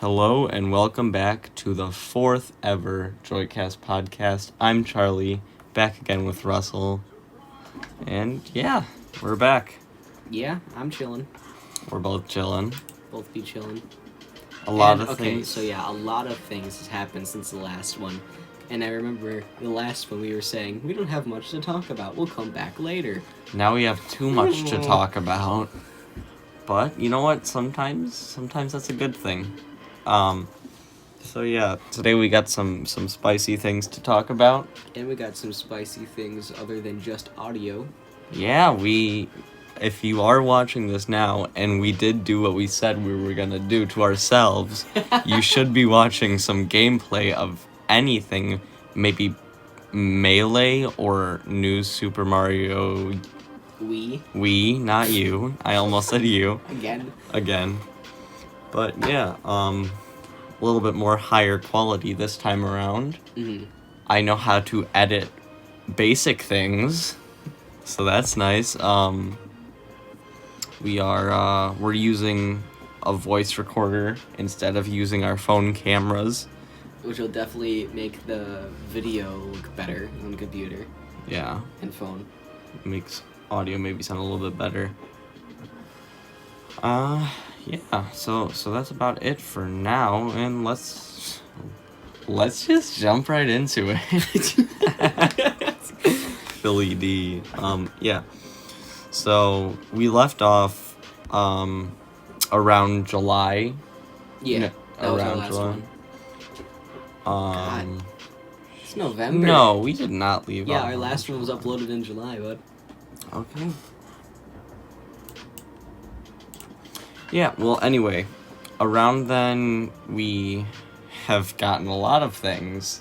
Hello and welcome back to the fourth ever Joycast Podcast. I'm Charlie, back again with Russell. And yeah, we're back. Yeah, I'm chilling. We're both chilling. Both be chilling. A lot of things. So yeah, a lot of things has happened since the last one. And I remember the last one we were saying, we don't have much to talk about. We'll come back later. Now we have too much to talk about. But you know what? Sometimes that's a good thing. So yeah, today we got some spicy things to talk about. And we got some spicy things other than just audio. Yeah, if you are watching this now and we did do what we said we were gonna do to ourselves, you should be watching some gameplay of anything, maybe Melee or New Super Mario We, not you. I almost said you. Again. But yeah, a little bit more higher quality this time around. Mm-hmm. I know how to edit basic things, so that's nice. We're using a voice recorder instead of using our phone cameras. Which will definitely make the video look better on the computer. Yeah. And phone. Makes audio maybe sound a little bit better. Yeah, so that's about it for now, and let's just jump right into it. Philly D. Yeah. So we left off around July. Yeah, that was our last July. one. God. It's November. No, we did not leave. Yeah, our last one was uploaded in July, bud. Okay. Yeah, well, anyway, around then, we have gotten a lot of things.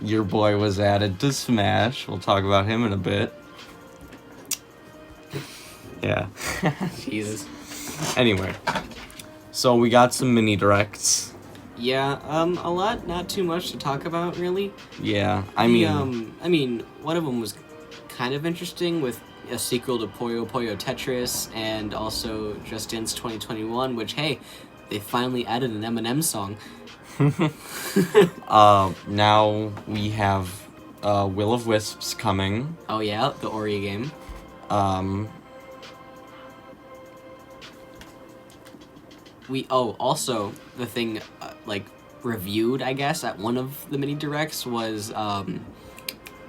Your boy was added to Smash. We'll talk about him in a bit. Yeah. Jesus. Anyway, so we got some mini directs. Yeah, a lot, not too much to talk about, really. Yeah, I mean, one of them was kind of interesting with a sequel to Puyo Puyo Tetris and also Just Dance 2021, which, hey, they finally added an Eminem song. Now we have Will of Wisps coming. Oh yeah, the Ori game. Also the thing reviewed, I guess, at one of the mini directs was what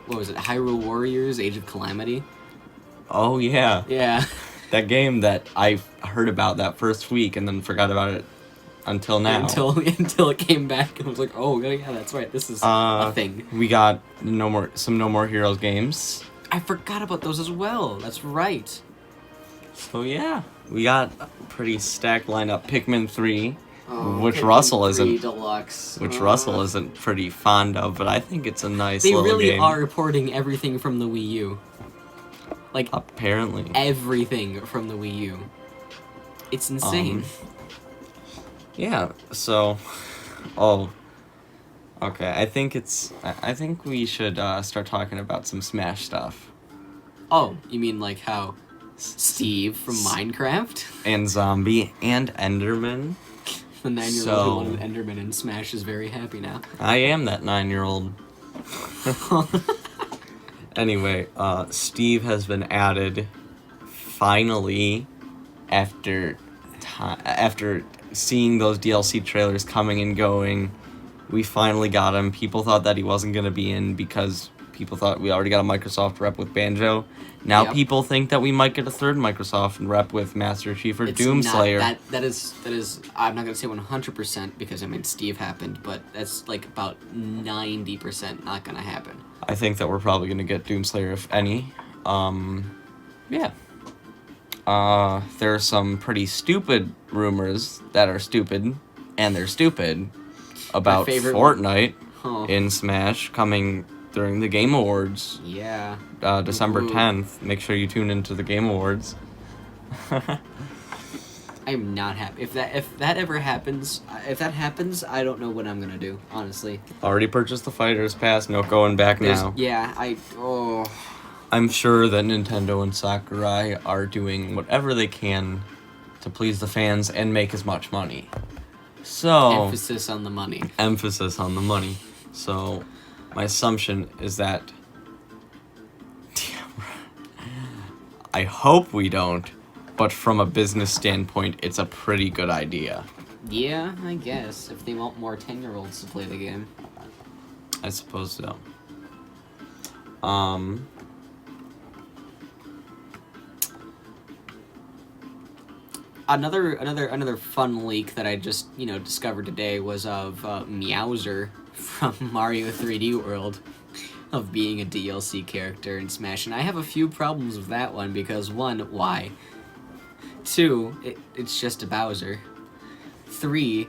was it? Hyrule Warriors: Age of Calamity. Oh yeah. Yeah. That game that I heard about that first week and then forgot about it until now. Until it came back and was like, oh yeah, that's right. This is a thing. We got No More Heroes games. I forgot about those as well. That's right. So yeah, we got a pretty stacked lineup. Pikmin 3, which Pikmin Russell 3 isn't. Deluxe. Russell isn't pretty fond of, but I think it's a nice they little really game. are porting everything from the Wii U. Like apparently everything from the Wii U. It's insane. Yeah. So, okay. I think we should start talking about some Smash stuff. Oh, you mean like how Steve from Minecraft and Zombie and Enderman. The 9-year-old who wanted Enderman in Smash is very happy now. I am that 9-year-old. Anyway, Steve has been added finally after seeing those DLC trailers coming and going. We finally got him. People thought that he wasn't going to be in because people thought we already got a Microsoft rep with Banjo. Now people think that we might get a third Microsoft rep with Master Chief or Doomslayer. That is I'm not going to say 100% because Steve happened, but that's like about 90% not going to happen. I think that we're probably going to get Doomslayer, if any. Yeah. There are some pretty stupid rumors that are stupid, and they're stupid, about Fortnite in Smash coming during the Game Awards. Yeah. December 10th. Make sure you tune into the Game Awards. I'm not happy. If that ever happens, I don't know what I'm gonna do, honestly. Already purchased the Fighters Pass, no going back now. Yeah, I'm sure that Nintendo and Sakurai are doing whatever they can to please the fans and make as much money. So Emphasis on the money. Emphasis on the money. So my assumption is that I hope we don't, but from a business standpoint, it's a pretty good idea. Yeah, I guess, if they want more 10-year-olds to play the game. I suppose so. Another fun leak that I just discovered today was of Meowser from Mario 3D World, of being a DLC character in Smash, and I have a few problems with that one because one, why? Two, it's just a Bowser. Three,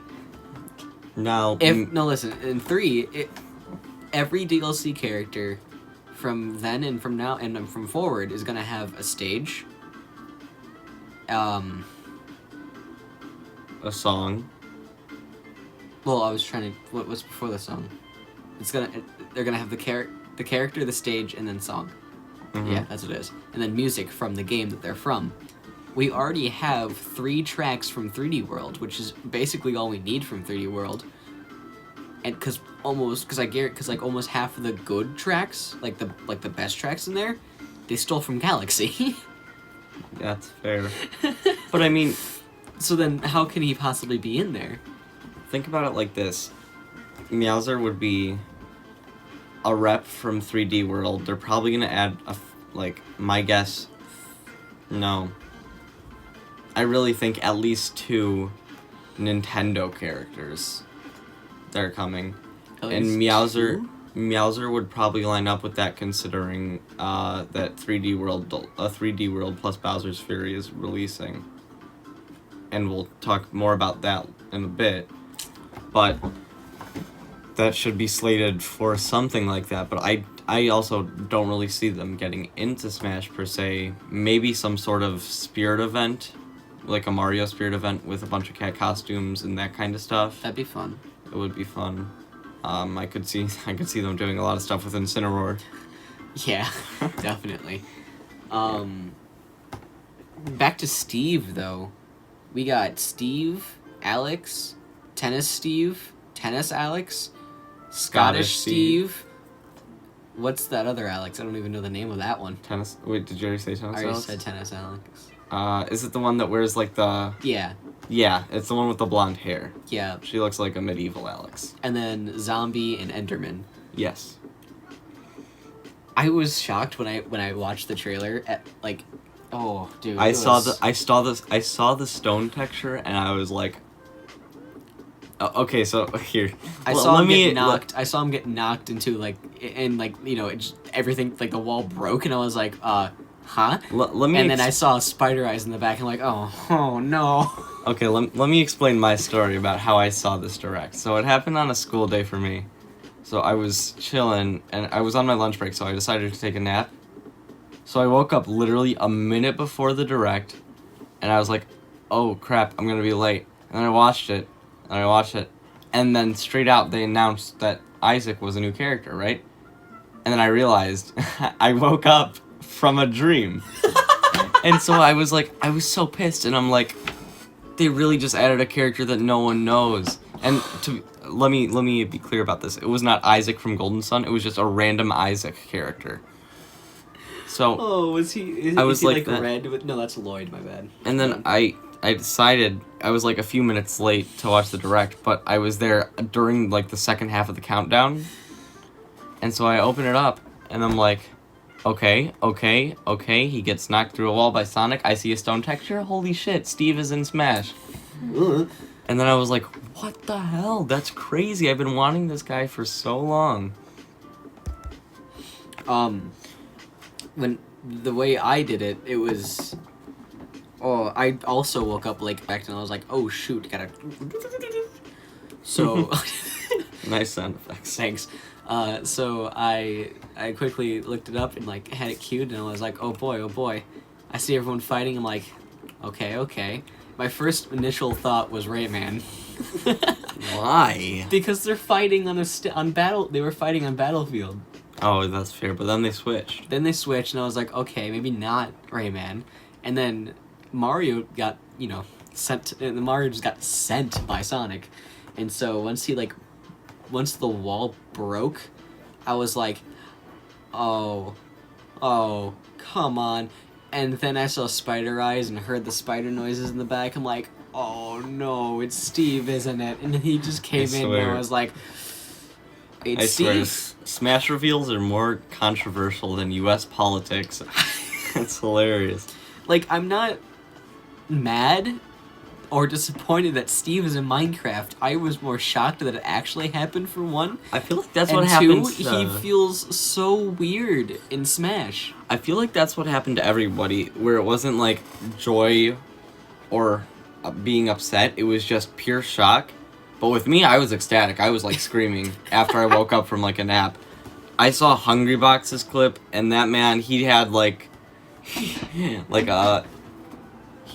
Now, listen, in three, every DLC character from then and from now and from forward is gonna have a stage. a song. Well, I was trying to. What's before the song? They're gonna have the character, the stage, and then song. Mhm. Yeah, that's what it is. And then music from the game that they're from. We already have 3 tracks from 3D World, which is basically all we need from 3D World. And because almost half of the good tracks, like the best tracks in there, they stole from Galaxy. That's fair. But I mean, So then, how can he possibly be in there? think about it like this. Meowser would be a rep from 3D World. They're probably gonna add my guess. No. I really think at least 2 Nintendo characters that are coming. And Meowser would probably line up with that, considering that 3D World plus Bowser's Fury is releasing. And we'll talk more about that in a bit. But that should be slated for something like that. But I also don't really see them getting into Smash per se. Maybe some sort of spirit event, like a Mario spirit event with a bunch of cat costumes and that kind of stuff. That'd be fun. It would be fun. I could see them doing a lot of stuff with Incineroar. Yeah, definitely. Back to Steve, though. We got Steve, Alex, Tennis Alex, Scottish Steve. What's that other Alex? I don't even know the name of that one. Tennis. Wait, did you already say Tennis I already Alex? said Tennis Alex. Is it the one that wears like the? Yeah. Yeah, it's the one with the blonde hair. Yeah. She looks like a medieval Alex. And then Zombie and Enderman. Yes. I was shocked when I watched the trailer at oh dude. I saw the stone texture and I was like, okay, so here. I saw him get knocked into everything, like the wall broke, and I was like, huh? And then I saw spider eyes in the back, and I'm like, oh no. Okay, let me explain my story about how I saw this direct. So it happened on a school day for me. So I was chilling, and I was on my lunch break, so I decided to take a nap. So I woke up literally a minute before the direct, and I was like, oh crap, I'm gonna be late. And then I watched it, and then straight out they announced that Isaac was a new character, right? And then I realized I woke up from a dream. And so I was so pissed, and I'm like, they really just added a character that no one knows. And let me be clear about this. It was not Isaac from Golden Sun. It was just a random Isaac character. So was he? Is he like red? No, that's Lloyd. My bad. And then I decided I was like a few minutes late to watch the direct, but I was there during like the second half of the countdown. And so I open it up, and I'm like, okay. He gets knocked through a wall by Sonic. I see a stone texture. Holy shit, Steve is in Smash. And then I was like, what the hell? That's crazy. I've been wanting this guy for so long. When the way I did it, it was. Oh, I also woke up late back then. I was like, oh shoot, gotta. So. Nice sound effects. Thanks. So I quickly looked it up and had it queued, and I was like, oh boy, I see everyone fighting. I'm like, okay. My first initial thought was Rayman. Why? Because they're fighting They were fighting on Battlefield. Oh, that's fair, but then they switched. And I was like, okay, maybe not Rayman. And then Mario got, Mario just got sent by Sonic, and so once the wall broke, I was like, oh, come on. And then I saw spider eyes and heard the spider noises in the back. I'm like, oh no, it's Steve, isn't it? And he just came in and I was like, it's Steve. Swear, Smash reveals are more controversial than U.S. politics. It's hilarious. Like, I'm not mad or disappointed that Steve is in Minecraft. I was more shocked that it actually happened, for one. I feel like that's and what two, happens. He feels so weird in Smash. I feel like that's what happened to everybody, where it wasn't like joy or being upset. It was just pure shock. But with me, I was ecstatic. I was like screaming after I woke up from like a nap. I saw Hungry Box's clip, and that man, he had like he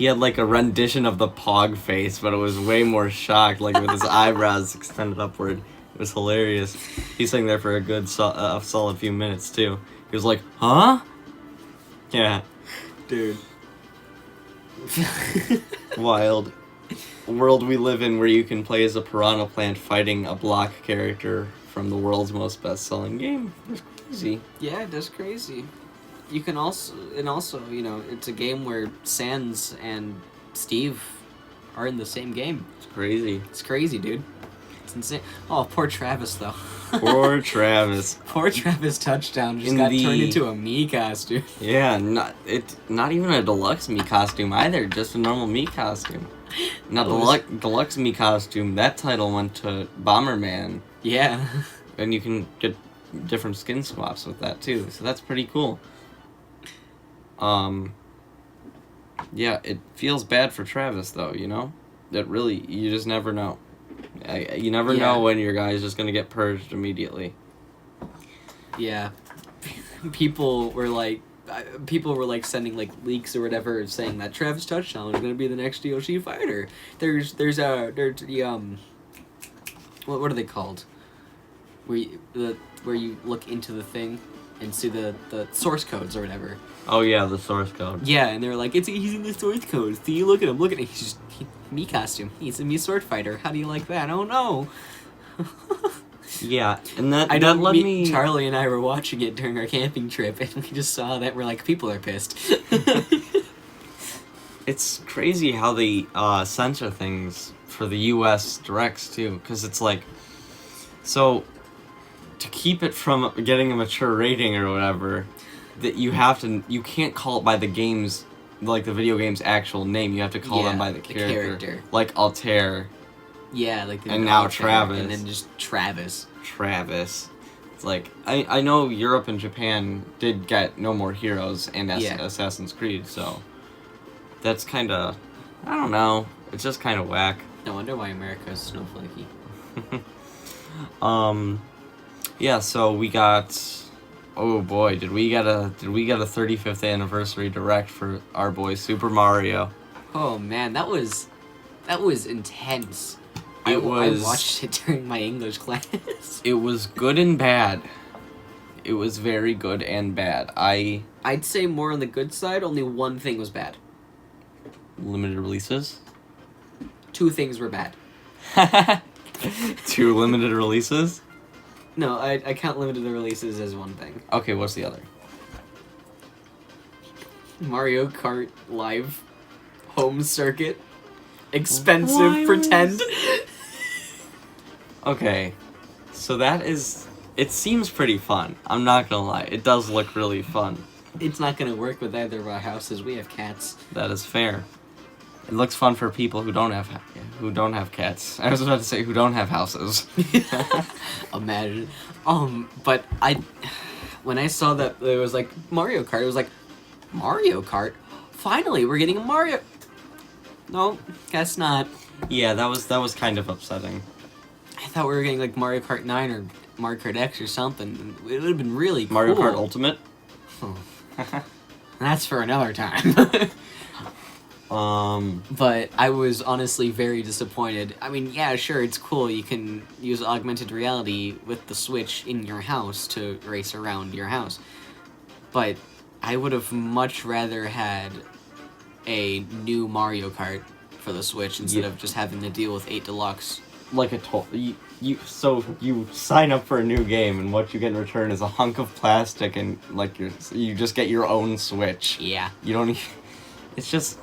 had like a rendition of the Pog face, but it was way more shocked, like with his eyebrows extended upward. It was hilarious. He's sitting there for a good solid few minutes too. He was like, huh? Yeah. Dude. Wild. World we live in, where you can play as a piranha plant fighting a block character from the world's most best-selling game. It's crazy. Yeah, that's crazy. You can also, you know, it's a game where Sans and Steve are in the same game. It's crazy. It's crazy, dude. It's insane. Oh, poor Travis, though. Poor Travis. Poor Travis touchdown just got turned into a Mii costume. Yeah, not even a deluxe Mii costume either, just a normal Mii costume. Now, deluxe Mii costume, that title went to Bomberman. Yeah. And you can get different skin swaps with that too, so that's pretty cool. Yeah, it feels bad for Travis though, you know? It really, you just never know. You never know when your guy is just gonna get purged immediately. Yeah. People were like sending like leaks or whatever saying that Travis Touchdown is gonna be the next DOC fighter. There's the what are they called? Where you look into the thing and see the source codes or whatever. Oh yeah, the source code. Yeah, and they're like, he's in the source codes. See, look at him, he's Mii costume. He's a Mii sword fighter. How do you like that? Oh no. Yeah, and that led me. Charlie and I were watching it during our camping trip, and we just saw that. We're like, people are pissed. It's crazy how they censor things for the U.S. directs too, because it's like, so to keep it from getting a mature rating or whatever, that you can't call it by the game's, like the video game's actual name. You have to call them by the character. Like Altair. Yeah, like the and now Altair, Travis. and then just Travis. It's like, I know Europe and Japan did get No More Heroes and Assassin's Creed, so that's kind of, I don't know, it's just kind of whack. No wonder why America's snowflakey. Yeah, so we got, oh boy, did we get a 35th anniversary direct for our boy Super Mario. Oh man, that was intense. I watched it during my English class. It was good and bad. It was very good and bad. I'd say more on the good side. Only one thing was bad. Limited releases? 2 things were bad. 2 limited releases? No, I count limited releases as one thing. Okay, what's the other? Mario Kart Live Home Circuit. Expensive pretend. Okay, so it seems pretty fun. I'm not gonna lie, it does look really fun. It's not gonna work with either of our houses. We have cats. That is fair. It looks fun for people who don't have cats. I was about to say who don't have houses. Imagine. But when I saw that it was like Mario Kart, it was like, Mario Kart? Finally, we're getting a Mario. No, guess not. Yeah, that was kind of upsetting. I thought we were getting like Mario Kart 9 or Mario Kart X or something. It would have been really cool. Mario Kart Ultimate? Oh. That's for another time. But I was honestly very disappointed. I mean, yeah, sure, it's cool. You can use augmented reality with the Switch in your house to race around your house. But I would have much rather had a new Mario Kart for the Switch instead of just having to deal with 8 Deluxe. Like so you sign up for a new game, and what you get in return is a hunk of plastic, and like you just get your own Switch. Yeah. You don't. It's just.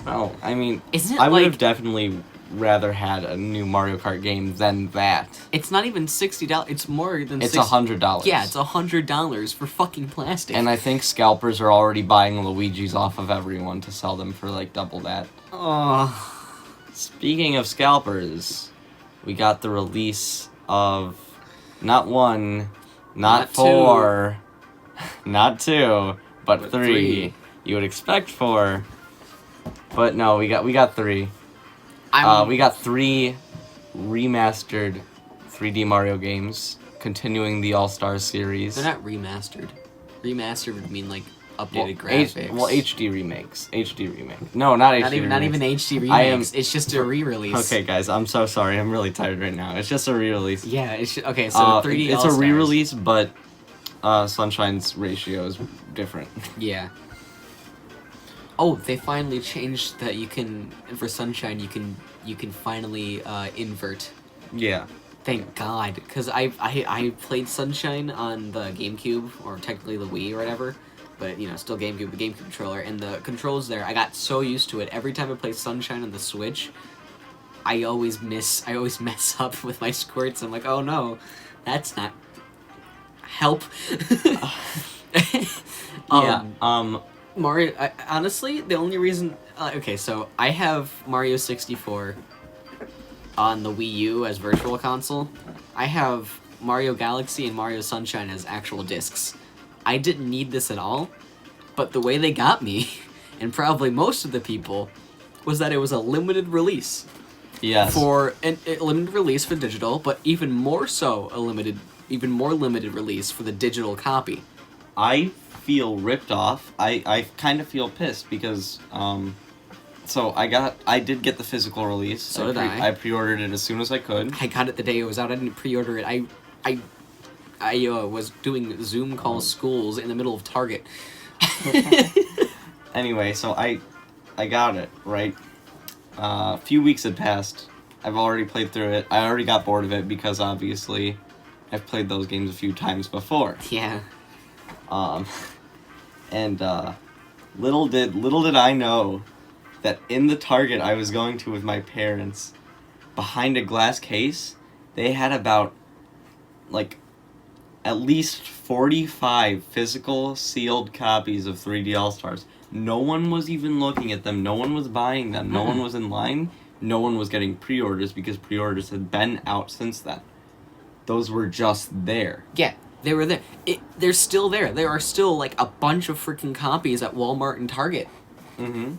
No, I mean, Isn't it I would like- have definitely rather had a new Mario Kart game than that. It's not even $60. It's more than. It's $100. Yeah, it's $100 for fucking plastic. And I think scalpers are already buying Luigi's off of everyone to sell them for like double that. Oh. Speaking of scalpers, we got the release of not one, not four, not two, but three. You would expect four, but no, we got three. We got 3 remastered 3D Mario games, continuing the All-Star series. They're not remastered. Remastered would mean like updated graphics. HD remakes. HD remake. No, not HD remakes. Not even HD remakes. It's just a re-release. Okay, guys, I'm so sorry. I'm really tired right now. It's just a re-release. Yeah, okay, so 3D It's All-Stars. a re-release, but Sunshine's ratio is different. Yeah. Oh, they finally changed that you can, for Sunshine, you can finally invert. Yeah. Thank God, because I played Sunshine on the GameCube, or technically the Wii or whatever, but, still GameCube, the GameCube controller, and the controls there, I got so used to it. Every time I play Sunshine on the Switch, I always mess up with my squirts. I'm like, oh no, that's not... Help. Mario, honestly, the only reason... okay, so I have Mario 64 on the Wii U as Virtual Console. I have Mario Galaxy and Mario Sunshine as actual discs. I didn't need this at all, but the way they got me, and probably most of the people, was that it was a limited release. Yes. For a limited release for digital, but even more so even more limited release for the digital copy. I feel ripped off. I kind of feel pissed because so I did get the physical release. So did I. I pre-ordered it as soon as I could. I got it the day it was out. I didn't pre-order it. I was doing Zoom call schools in the middle of Target. Anyway, so I got it, right? A few weeks had passed. I've already played through it. I already got bored of it because obviously I've played those games a few times before. Yeah. And little did I know that in the Target I was going to with my parents, behind a glass case, they had about like at least 45 physical sealed copies of 3D All-Stars. No one was even looking at them. No one was buying them. No one was in line. No one was getting pre-orders because pre-orders had been out since then. Those were just there. Yeah, they were there. They're still there. There are still like a bunch of freaking copies at Walmart and Target. Mm-hmm.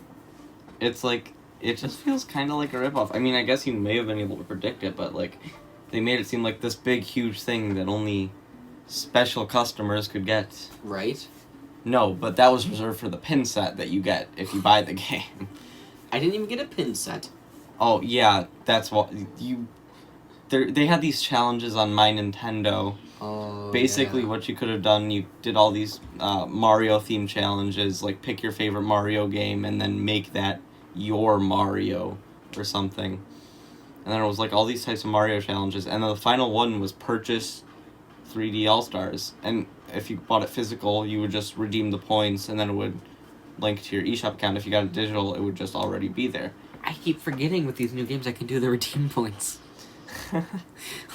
It's like, it just feels kind of like a ripoff. I mean, I guess you may have been able to predict it, but like, they made it seem like this big, huge thing that only special customers could get. Right? No, but that was reserved for the pin set that you get if you buy the game. I didn't even get a pin set. Oh, yeah, that's what they had these challenges on My Nintendo. Oh, Basically, yeah. what you could have done, you did all these Mario-themed challenges, like pick your favorite Mario game and then make that your Mario or something. And then it was like all these types of Mario challenges, and then the final one was purchase 3D All-Stars. And if you bought it physical, you would just redeem the points, and then it would link to your eShop account. If you got it digital, it would just already be there. I keep forgetting with these new games I can do the redeem points.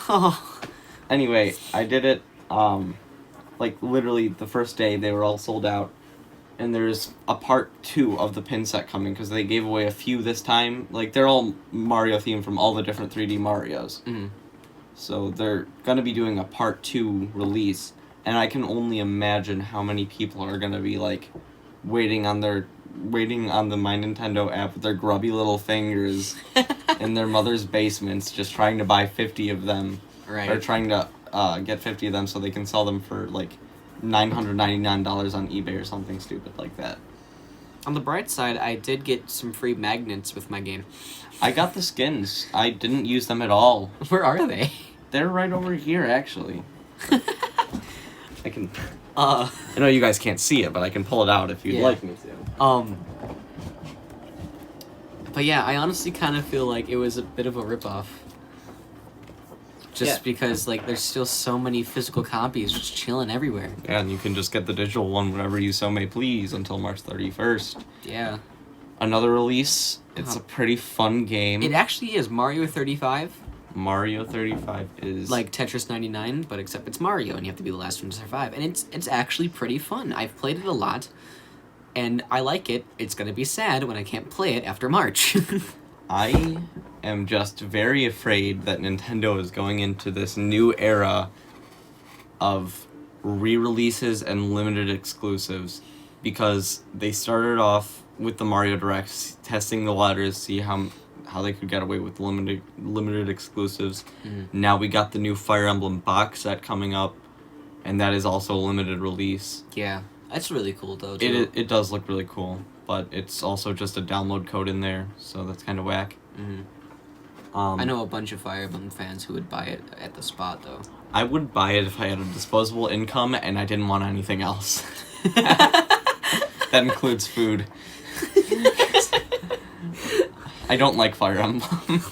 Oh. Anyway, I did it, like, literally the first day they were all sold out. And there's a part 2 of the pin set coming, because they gave away a few this time. Like, they're all Mario-themed from all the different 3D Marios. Mm. So they're going to be doing a part 2 release. And I can only imagine how many people are going to be, like, waiting on the My Nintendo app with their grubby little fingers in their mother's basements, just trying to buy 50 of them. Right. Or trying to get 50 of them so they can sell them for, like, $999 on eBay or something stupid like that. On the bright side, I did get some free magnets with my game. I got the skins. I didn't use them at all. Where are they? They're right over here, actually. I can... I know you guys can't see it, but I can pull it out if you'd like me to. But yeah, I honestly kind of feel like it was a bit of a ripoff. Just because, like, there's still so many physical copies just chilling everywhere. Yeah, and you can just get the digital one whenever you so may please until March 31st. Yeah. Another release. It's a pretty fun game. It actually is Mario 35. Mario 35 is... like Tetris 99, but except it's Mario, and you have to be the last one to survive. And it's actually pretty fun. I've played it a lot, and I like it. It's going to be sad when I can't play it after March. I am just very afraid that Nintendo is going into this new era of re-releases and limited exclusives, because they started off with the Mario Directs, testing the waters, see how they could get away with limited exclusives. Now we got the new Fire Emblem box set coming up, and that is also a limited release. Yeah, that's really cool though, too. It does look really cool, but it's also just a download code in there, so that's kind of whack. I know a bunch of Fire Emblem fans who would buy it at the spot, though. I would buy it if I had a disposable income and I didn't want anything else. That includes food. I don't like Fire Emblem.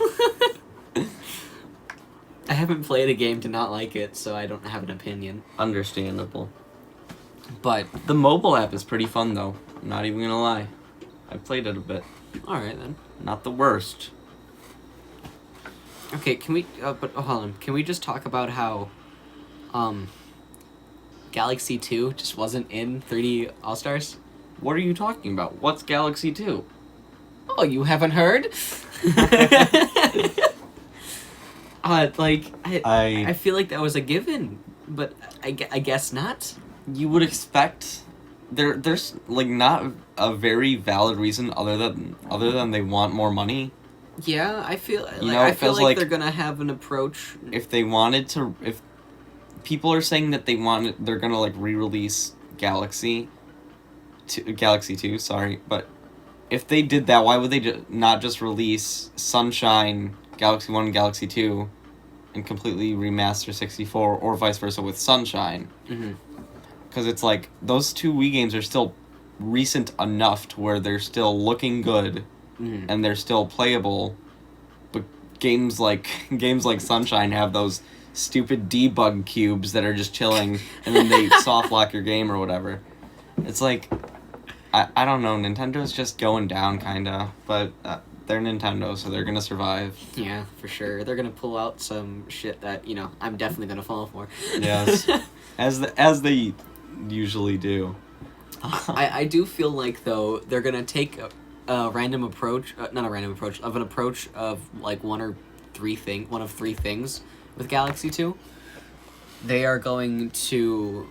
I haven't played a game to not like it, so I don't have an opinion. Understandable. But the mobile app is pretty fun, though. I'm not even gonna lie. I played it a bit. Alright, then. Not the worst. Okay, can we... hold on. Can we just talk about how... Galaxy 2 just wasn't in 3D All-Stars? What are you talking about? What's Galaxy 2? Oh, you haven't heard? I feel like that was a given, but I guess not. You would expect... There's, like, not a very valid reason other than they want more money. Yeah, I feel like, it feels like they're gonna have an approach. If they wanted to... If people are saying that they're gonna, like, re-release Galaxy 2, sorry, but if they did that, why would they not just release Sunshine, Galaxy 1, and Galaxy 2, and completely remaster 64, or vice versa with Sunshine? Because it's like, those two Wii games are still recent enough to where they're still looking good, and they're still playable, but games like Sunshine have those stupid debug cubes that are just chilling, and then they soft lock your game or whatever. It's like, I don't know, Nintendo's just going down, kinda, but they're Nintendo, so they're gonna survive. Yeah, for sure. They're gonna pull out some shit that, I'm definitely gonna fall for. Yes, as they usually do. I do feel like, though, they're gonna take a random approach, not a random approach, of an approach of, like, one of three things with Galaxy 2. They are going to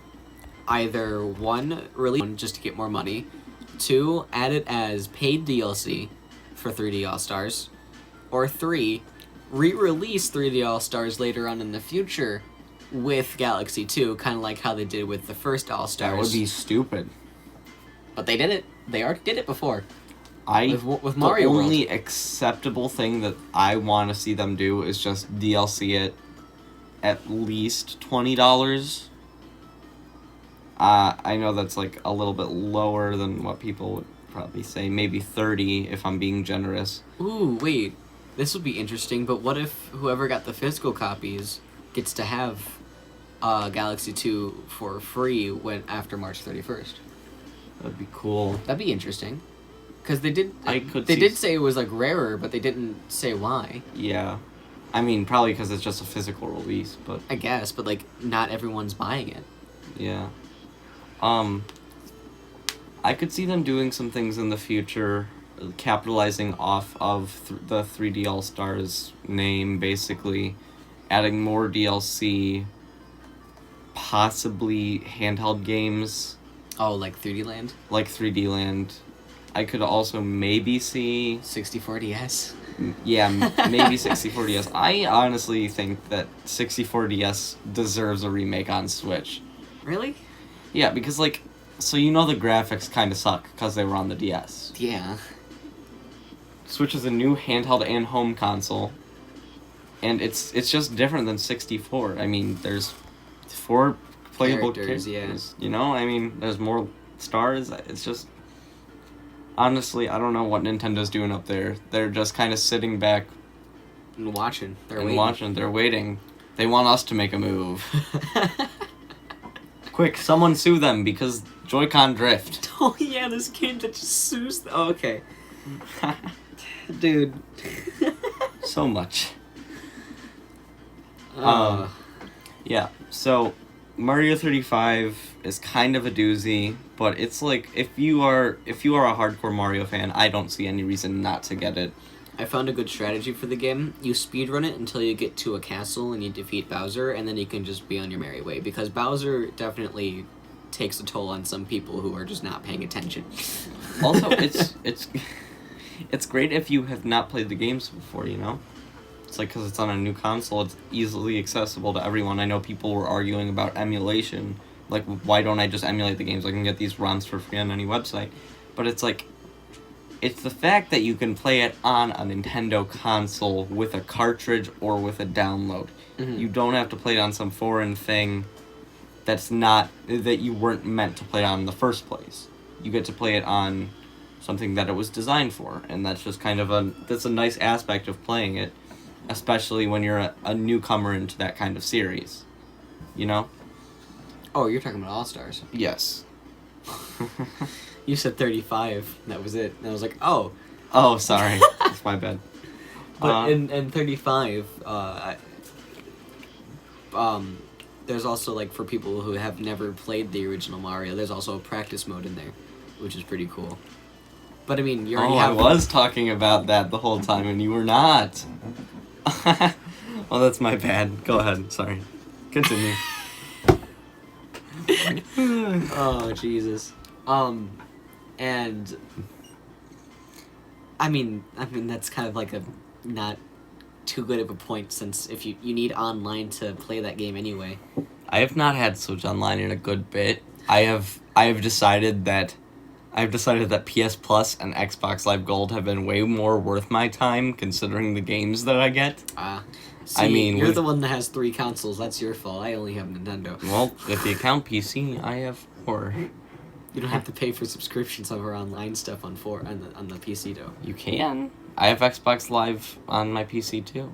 either, one, release just to get more money, two, add it as paid DLC for 3D All-Stars, or three, re-release 3D All-Stars later on in the future with Galaxy 2, kind of like how they did with the first All-Stars. That would be stupid. But they did it. They already did it before. With Mario World. The only acceptable thing that I want to see them do is just DLC it at least $20. I know that's like a little bit lower than what people would probably say. Maybe $30 if I'm being generous. Ooh, wait. This would be interesting, but what if whoever got the physical copies gets to have Galaxy 2 for free after March 31st? That'd be cool. That'd be interesting. Because they did say it was, like, rarer, but they didn't say why. Yeah. I mean, probably because it's just a physical release, but... I guess, but, like, not everyone's buying it. Yeah. I could see them doing some things in the future, capitalizing off of the 3D All-Stars name, basically. Adding more DLC, possibly handheld games. Oh, like 3D Land? Like 3D Land. I could also maybe see... 64DS? Yeah, maybe 64DS. I honestly think that 64DS deserves a remake on Switch. Really? Yeah, because, like, so the graphics kind of suck because they were on the DS. Yeah. Switch is a new handheld and home console, and it's just different than 64. I mean, there's 4 playable characters, yeah. I mean, there's more stars. It's just... Honestly, I don't know what Nintendo's doing up there. They're just kind of sitting back And watching. They're waiting. They want us to make a move. Quick, someone sue them because Joy-Con drift. Oh yeah, this game that just sues. Oh, okay. Dude. So much. Uh, Yeah, so Mario 35 is kind of a doozy, but it's like if you are a hardcore Mario fan, I don't see any reason not to get it. I found a good strategy for the game. You speedrun it until you get to a castle and you defeat Bowser, and then you can just be on your merry way, because Bowser definitely takes a toll on some people who are just not paying attention. Also, it's great if you have not played the games before, you know? It's like, because it's on a new console, it's easily accessible to everyone. I know people were arguing about emulation. Like, why don't I just emulate the games? I can get these ROMs for free on any website. But it's like, it's the fact that you can play it on a Nintendo console with a cartridge or with a download. Mm-hmm. You don't have to play it on some foreign thing that you weren't meant to play on in the first place. You get to play it on something that it was designed for, and that's just kind of that's a nice aspect of playing it, especially when you're a newcomer into that kind of series, you know? Oh, you're talking about All-Stars. Yes. You said 35, that was it. And I was like, oh. Oh, sorry. That's my bad. But in 35, there's also, like, for people who have never played the original Mario, there's also a practice mode in there, which is pretty cool. But, I mean, you already have... I was talking about that the whole time, and you were not. Well, that's my bad. Go ahead. Sorry. Continue. Oh, Jesus. And... I mean, that's kind of like a not too good of a point, since if you need online to play that game anyway. I have not had Switch Online in a good bit. I have decided that PS Plus and Xbox Live Gold have been way more worth my time, considering the games that I get. See, I mean, you're the one that has 3 consoles. That's your fault. I only have Nintendo. Well, if you count PC, I have 4. You don't have to pay for subscriptions of our online stuff on the PC though. You can. I have Xbox Live on my PC too.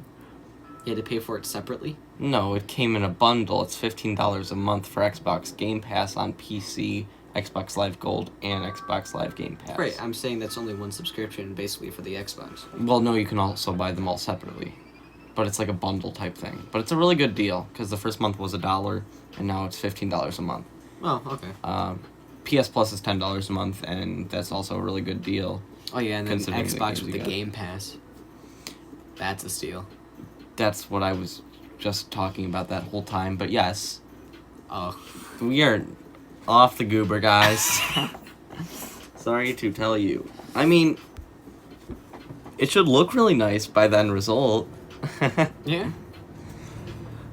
You had to pay for it separately? No, it came in a bundle. It's $15 a month for Xbox Game Pass on PC, Xbox Live Gold, and Xbox Live Game Pass. Right, I'm saying that's only one subscription basically for the Xbox. Well, no, you can also buy them all separately. But it's like a bundle type thing. But it's a really good deal, because the first month was $1, and now it's $15 a month. Oh, okay. PS Plus is $10 a month, and that's also a really good deal. Oh yeah, and then Xbox with the get. Game Pass. That's a steal. That's what I was just talking about that whole time, but yes. Oh. We are off the goober, guys. Sorry to tell you. I mean, it should look really nice by the end result. Yeah.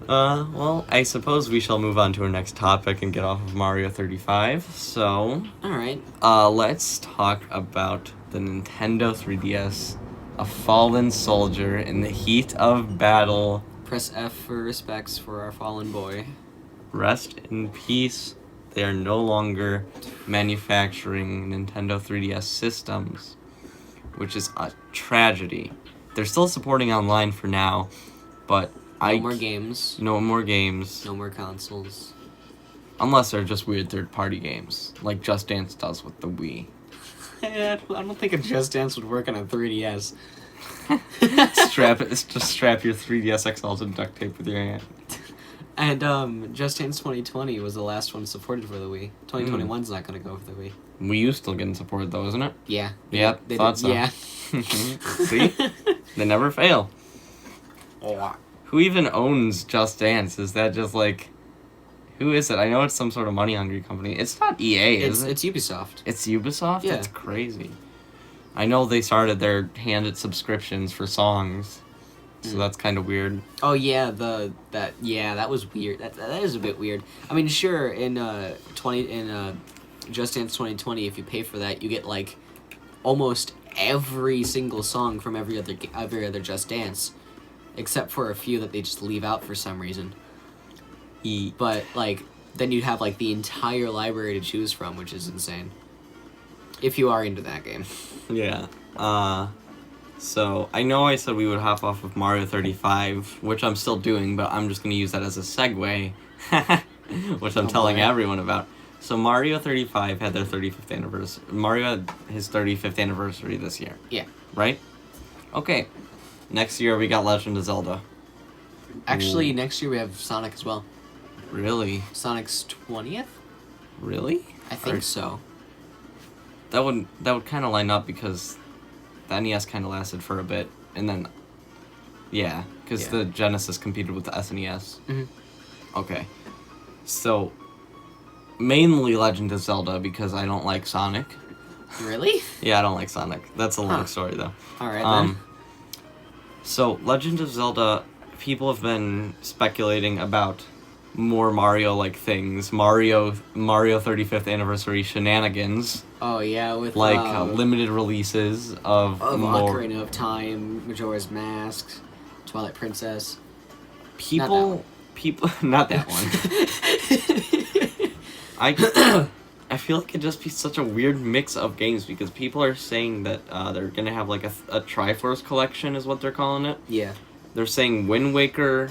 Well, I suppose we shall move on to our next topic and get off of Mario 35. So, alright. Let's talk about the Nintendo 3DS, a fallen soldier in the heat of battle. Press F for respects for our fallen boy. Rest in peace. They are no longer manufacturing Nintendo 3DS systems, which is a tragedy. They're still supporting online for now, but No more games. No more games. No more consoles. Unless they're just weird third-party games, like Just Dance does with the Wii. I don't think a Just Dance would work on a 3DS. strap your 3DS XL to duct tape with your hand. And Just Dance 2020 was the last one supported for the Wii. 2021's not going to go for the Wii. Wii U's still getting support though, isn't it? Yeah. Yep, They thought did, so. Yeah. See? They never fail. Who even owns Just Dance? Is that just like... Who is it? I know it's some sort of money-hungry company. It's not EA, is it? It's Ubisoft. It's Ubisoft? Yeah. That's crazy. I know they started their handed subscriptions for songs, so that's kind of weird. Oh yeah, that was weird. That is a bit weird. I mean, sure, in Just Dance 2020, if you pay for that, you get like almost every single song from every other Just Dance, except for a few that they just leave out for some reason. But like then you'd have like the entire library to choose from, which is insane. If you are into that game. Yeah. So I know I said we would hop off of Mario 35, which I'm still doing, but I'm just going to use that as a segue, which I'm telling everyone about. So Mario 35 had their 35th anniversary. Mario had his 35th anniversary this year. Yeah. Right? Okay. Next year we got Legend of Zelda. Actually, next year we have Sonic as well. Really? Sonic's 20th? Really? I think so. That would kind of line up because the NES kind of lasted for a bit, and then, yeah, because the Genesis competed with the SNES. Mm-hmm. Okay. So, mainly Legend of Zelda because I don't like Sonic. Really? Yeah, I don't like Sonic. That's a long story, though. Alright, then. So, Legend of Zelda, people have been speculating about more Mario-like things. Mario 35th anniversary shenanigans. Oh, yeah, with, limited releases of more... Ocarina of Time, Majora's Mask, Twilight Princess. People... Not that one. I feel like it'd just be such a weird mix of games because people are saying that they're gonna have like a Triforce collection is what they're calling it. Yeah. They're saying Wind Waker.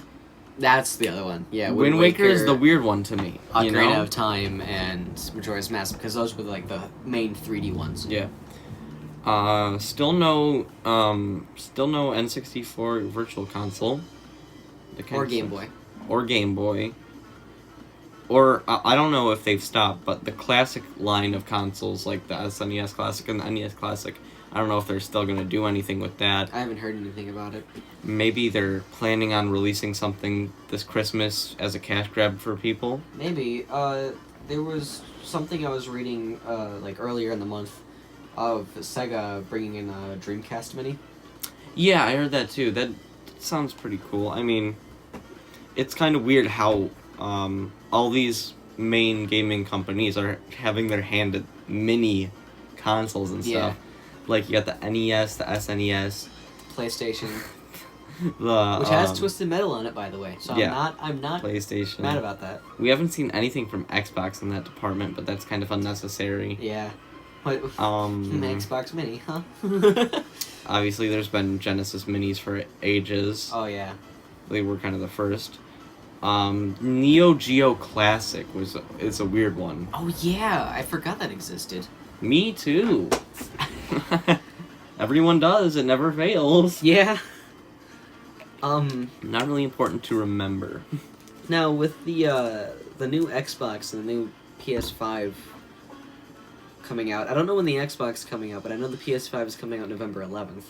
That's the other one. Yeah, Wind Waker is the weird one to me. Ocarina of Time and Majora's Mask because those were like the main 3D ones. Yeah. Still no N64 Virtual Console. Or Game Boy. Or Game Boy. Or, I don't know if they've stopped, but the classic line of consoles, like the SNES Classic and the NES Classic, I don't know if they're still going to do anything with that. I haven't heard anything about it. Maybe they're planning on releasing something this Christmas as a cash grab for people. Maybe. There was something I was reading, like, earlier in the month of Sega bringing in a Dreamcast Mini. Yeah, I heard that too. That sounds pretty cool. I mean, it's kind of weird how all these main gaming companies are having their hand at mini consoles and stuff. Yeah. Like, you got the NES, the SNES. PlayStation. Which has Twisted Metal on it, by the way. So yeah, I'm not PlayStation. mad about that. We haven't seen anything from Xbox in that department, but that's kind of unnecessary. Yeah. What, Xbox Mini, huh? Obviously, there's been Genesis Minis for ages. Oh, yeah. They were kind of the first. Neo Geo Classic is a weird one. Oh, yeah. I forgot that existed. Me too. Everyone does. It never fails. Yeah. Not really important to remember. Now, with the new Xbox and the new PS5 coming out, I don't know when the Xbox is coming out, but I know the PS5 is coming out November 11th.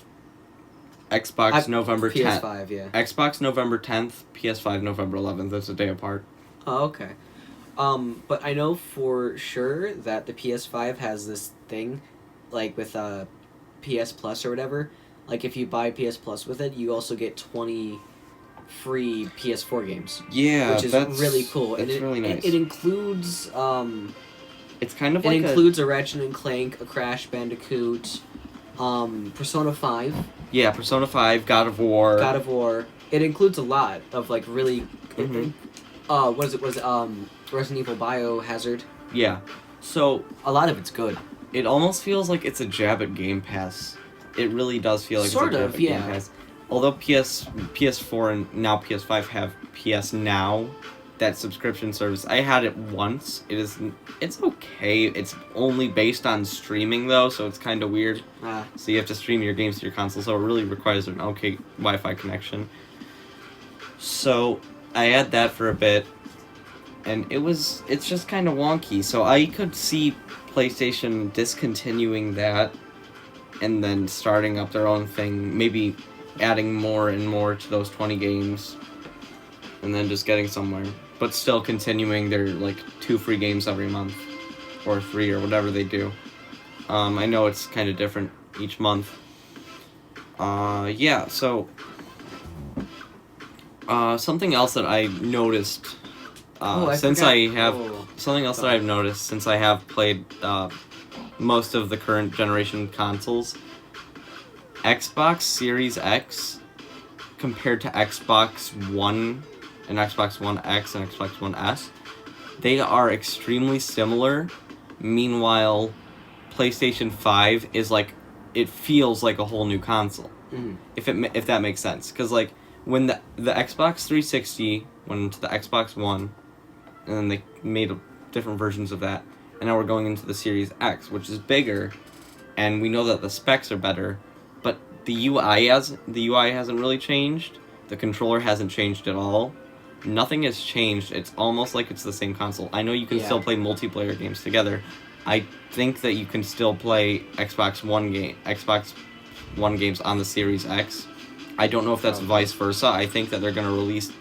Xbox November 10th. PS5, yeah. Xbox November 10th, PS5 November 11th. That's a day apart. Oh, okay. But I know for sure that the PS5 has this thing, like with PS Plus or whatever. Like if you buy PS Plus with it, you also get 20 free PS4 games. Yeah, which is really cool. It's really nice. It includes it's kind of it like includes a Ratchet and Clank, a Crash Bandicoot, Persona 5. Yeah, Persona 5, God of War. God of War. It includes a lot of like really. Mm-hmm. Was Resident Evil Biohazard? Yeah. So a lot of it's good. It almost feels like it's a jab at Game Pass. It really does feel like sort it's a jab of, at yeah. Game Pass. Although PS4 and now PS5 have PS Now, that subscription service. I had it once. It's okay. It's only based on streaming though, so it's kind of weird. So you have to stream your games to your console, so it really requires an okay Wi-Fi connection. So I had that for a bit, and it's just kind of wonky. So I could see PlayStation discontinuing that and then starting up their own thing, maybe adding more and more to those 20 games and then just getting somewhere, but still continuing their like 2 free games every month or 3 or whatever they do. I know it's kind of different each month. Yeah, so something else that I noticed something else that I've noticed since I have played most of the current generation consoles, Xbox Series X compared to Xbox One and Xbox One X and Xbox One S, they are extremely similar. Meanwhile, PlayStation 5 is like, it feels like a whole new console. Mm-hmm. If that makes sense. Because, like, when the Xbox 360 went into the Xbox One, and then they made different versions of that, and now we're going into the Series X, which is bigger, and we know that the specs are better, but the UI hasn't really changed. The controller hasn't changed at all. Nothing has changed. It's almost like it's the same console. I know you can still play multiplayer games together. I think that you can still play Xbox One games on the Series X. I don't know if that's vice versa. I think that they're going to release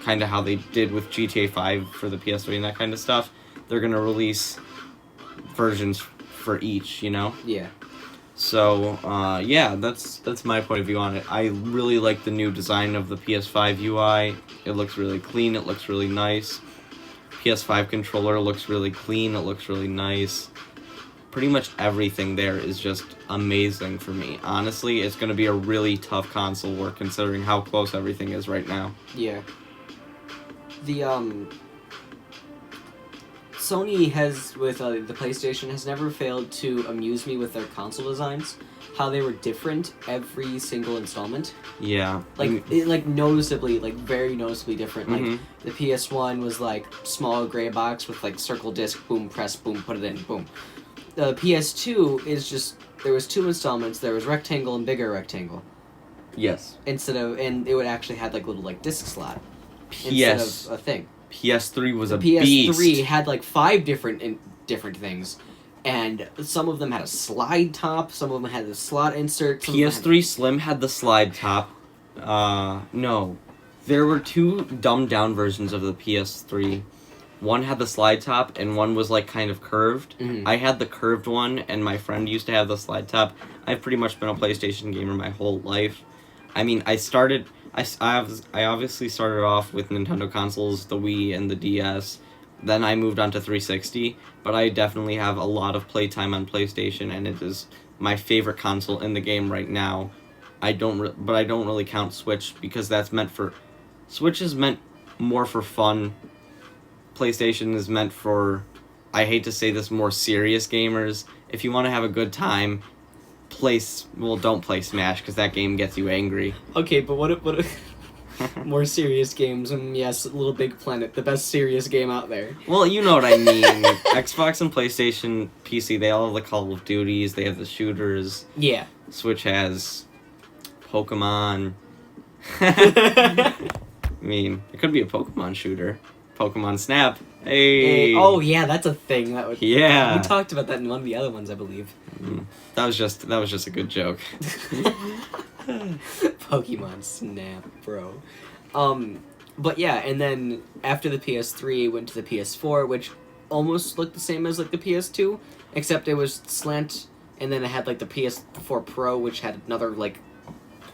kind of how they did with GTA 5 for the PS3 and that kind of stuff. They're going to release versions for each, you know? Yeah. So, yeah, that's my point of view on it. I really like the new design of the PS5 UI. It looks really clean. It looks really nice. PS5 controller looks really clean. It looks really nice. Pretty much everything there is just amazing for me. Honestly, it's going to be a really tough console war considering how close everything is right now. Yeah. Sony has, with the PlayStation, has never failed to amuse me with their console designs. How they were different every single installment. Yeah. Like noticeably, like very noticeably different. Mm-hmm. Like the PS1 was like small gray box with like circle disc, boom, press, boom, put it in, boom. The PS2 is just, there was 2 installments. There was rectangle and bigger rectangle. Yes. And it would actually had like little like disc slot. Yes. Instead of a thing. PS3 was a PS3 beast. had like 5 different things, and some of them had a slide top, some of them had the slot insert. PS3 Slim had the slide top. No. There were 2 dumbed down versions of the PS3. One had the slide top, and one was like kind of curved. Mm-hmm. I had the curved one, and my friend used to have the slide top. I've pretty much been a PlayStation gamer my whole life. I mean, I obviously started off with Nintendo consoles, the Wii and the DS. Then I moved on to 360, but I definitely have a lot of playtime on PlayStation, and it is my favorite console in the game right now. But I don't really count Switch because Switch is meant more for fun. PlayStation is meant for, I hate to say this, more serious gamers. If you want to have a good time, don't play Smash because that game gets you angry. Okay, but what more serious games? And yes, Little Big Planet, the best serious game out there. Well, you know what I mean. Xbox and PlayStation, PC, they all have the Call of Duties. They have the shooters. Yeah. Switch has Pokemon. I mean, it could be a Pokemon shooter. Pokemon Snap. Hey. Oh yeah, that's a thing. Yeah. We talked about that in one of the other ones, I believe. That was just a good joke. Pokemon Snap, bro. But yeah, and then after the PS3, went to the PS4, which almost looked the same as like the PS2, except it was slant, and then it had like the PS4 Pro, which had another like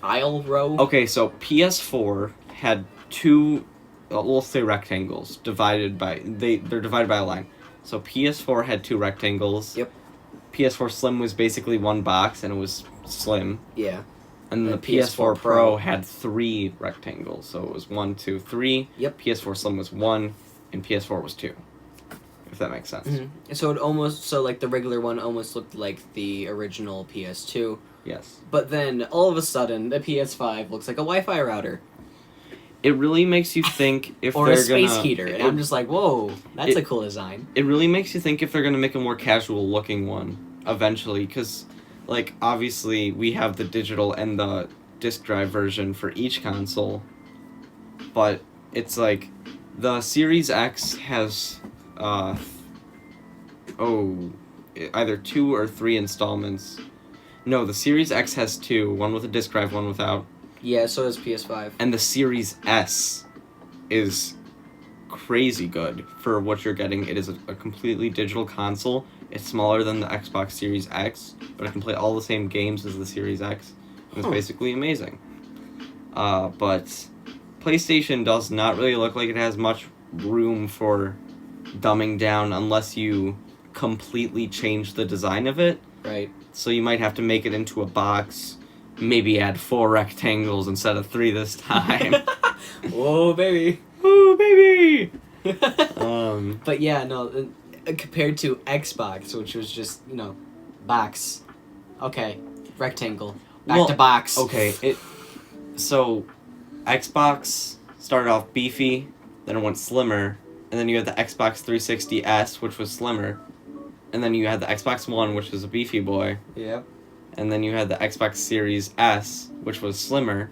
aisle row. Okay, so PS4 had 2, we'll say rectangles divided by they're divided by a line. So PS4 had 2 rectangles. Yep. PS4 Slim was basically one box, and it was slim. Yeah. And the PS4 Pro had 3 rectangles, so it was 1, 2, 3. Yep. PS4 Slim was 1, and PS4 was 2. If that makes sense. Mm-hmm. So like the regular one almost looked like the original PS2. Yes. But then all of a sudden, the PS5 looks like a Wi-Fi router. It really makes you think if or they're a space gonna, heater, and I'm just like, whoa, that's a cool design. It really makes you think if they're gonna make a more casual looking one eventually, because, like, obviously we have the digital and the disc drive version for each console, but it's like the Series X has either 2 or 3 installments. No, the Series X has 2, one with a disc drive, one without. Yeah, so does PS5. And the Series S is crazy good for what you're getting. It is a completely digital console. It's smaller than the Xbox Series X, but it can play all the same games as the Series X. And it's basically amazing. But PlayStation does not really look like it has much room for dumbing down unless you completely change the design of it. Right. So you might have to make it into a box. Maybe add 4 rectangles instead of 3 this time. Whoa, baby. Woo, baby! But yeah, no, compared to Xbox, which was just, Box. Okay. Rectangle. Back to box. Okay, so Xbox started off beefy, then it went slimmer, and then you had the Xbox 360S, which was slimmer, and then you had the Xbox One, which was a beefy boy. Yep. And then you had the Xbox Series S, which was slimmer,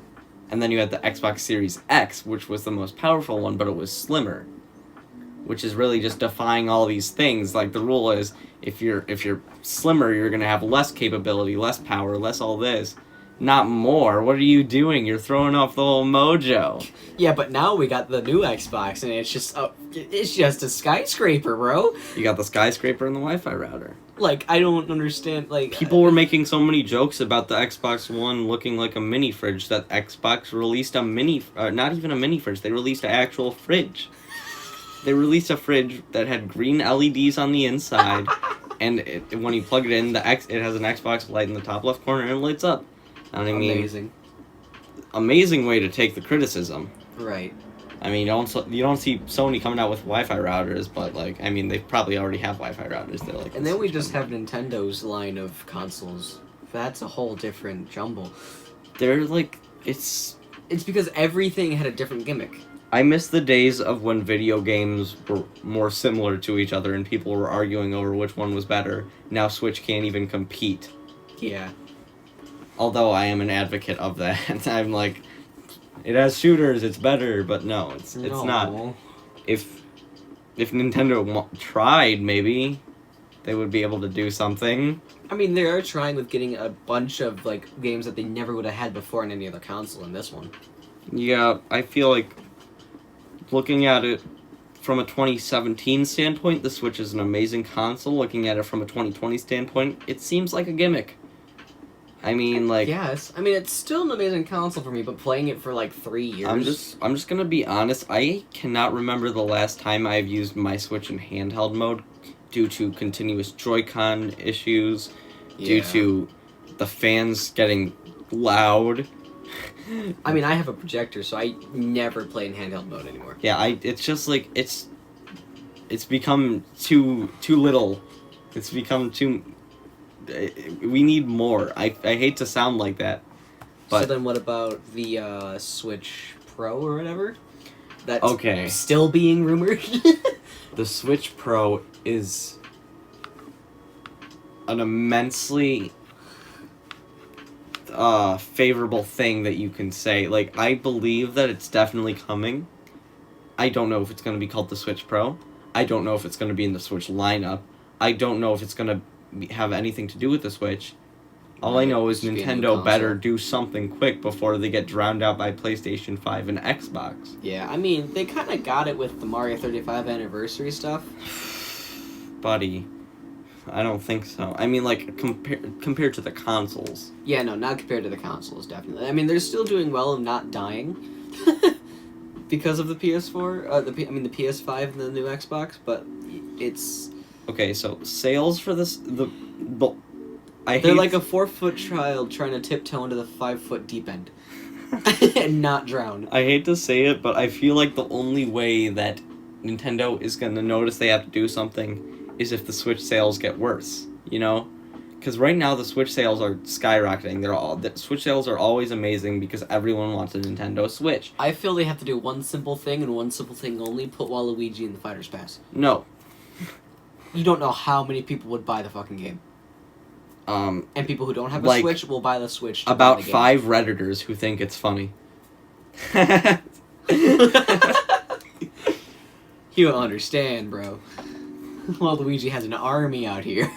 and then you had the Xbox Series X, which was the most powerful one, but it was slimmer. Which is really just defying all these things. Like, the rule is, if you're slimmer, you're gonna have less capability, less power, less all this. Not more. What are you doing? You're throwing off the whole mojo. Yeah, but now we got the new Xbox, and it's just a skyscraper, bro. You got the skyscraper and the Wi-Fi router. Like, I don't understand, like... People were making so many jokes about the Xbox One looking like a mini fridge that Xbox released a not even a mini fridge, they released an actual fridge. They released a fridge that had green LEDs on the inside, and when you plug it in, it has an Xbox light in the top left corner, and it lights up. I mean, amazing way to take the criticism. Right. I mean, you don't see Sony coming out with Wi-Fi routers, but like, I mean, they probably already have Wi-Fi routers. They're like, and then we just have Nintendo's line of consoles. That's a whole different jumble. They're like, it's because everything had a different gimmick. I miss the days of when video games were more similar to each other and people were arguing over which one was better. Now Switch can't even compete. Yeah. Although I am an advocate of that. I'm like, it has shooters, it's better, but no, it's not. If Nintendo tried, maybe they would be able to do something. I mean, they are trying with getting a bunch of like games that they never would have had before on any other console in this one. Yeah, I feel like looking at it from a 2017 standpoint, the Switch is an amazing console. Looking at it from a 2020 standpoint, it seems like a gimmick. I mean, like... Yes. I mean, it's still an amazing console for me, but playing it for, like, 3 years... I'm just gonna be honest. I cannot remember the last time I've used my Switch in handheld mode due to continuous Joy-Con issues, due to the fans getting loud. I mean, I have a projector, so I never play in handheld mode anymore. Yeah, it's just, like, it's become too little. It's become too... We need more. I hate to sound like that. But... So then what about the Switch Pro or whatever? That's okay. Still being rumored? The Switch Pro is an immensely favorable thing that you can say. Like, I believe that it's definitely coming. I don't know if it's going to be called the Switch Pro. I don't know if it's going to be in the Switch lineup. I don't know if it's going to have anything to do with the Switch. All I know is Nintendo better do something quick before they get drowned out by PlayStation 5 and Xbox. Yeah, I mean, they kind of got it with the Mario 35 anniversary stuff. Buddy, I don't think so. I mean, like, compared to the consoles. Yeah, no, not compared to the consoles, definitely. I mean, they're still doing well and not dying because of the PS4, the PS5 and the new Xbox, but it's... Okay, so sales for this, they're like a 4-foot child trying to tiptoe into the 5-foot deep end and not drown. I hate to say it, but I feel like the only way that Nintendo is going to notice they have to do something is if the Switch sales get worse, you know? Because right now the Switch sales are skyrocketing. The Switch sales are always amazing because everyone wants a Nintendo Switch. I feel they have to do one simple thing and one simple thing only, put Waluigi in the Fighter's Pass. No. You don't know how many people would buy the fucking game. And people who don't have a Switch will buy the Switch. About 5 Redditors who think it's funny. You don't understand, bro. Waluigi has an army out here.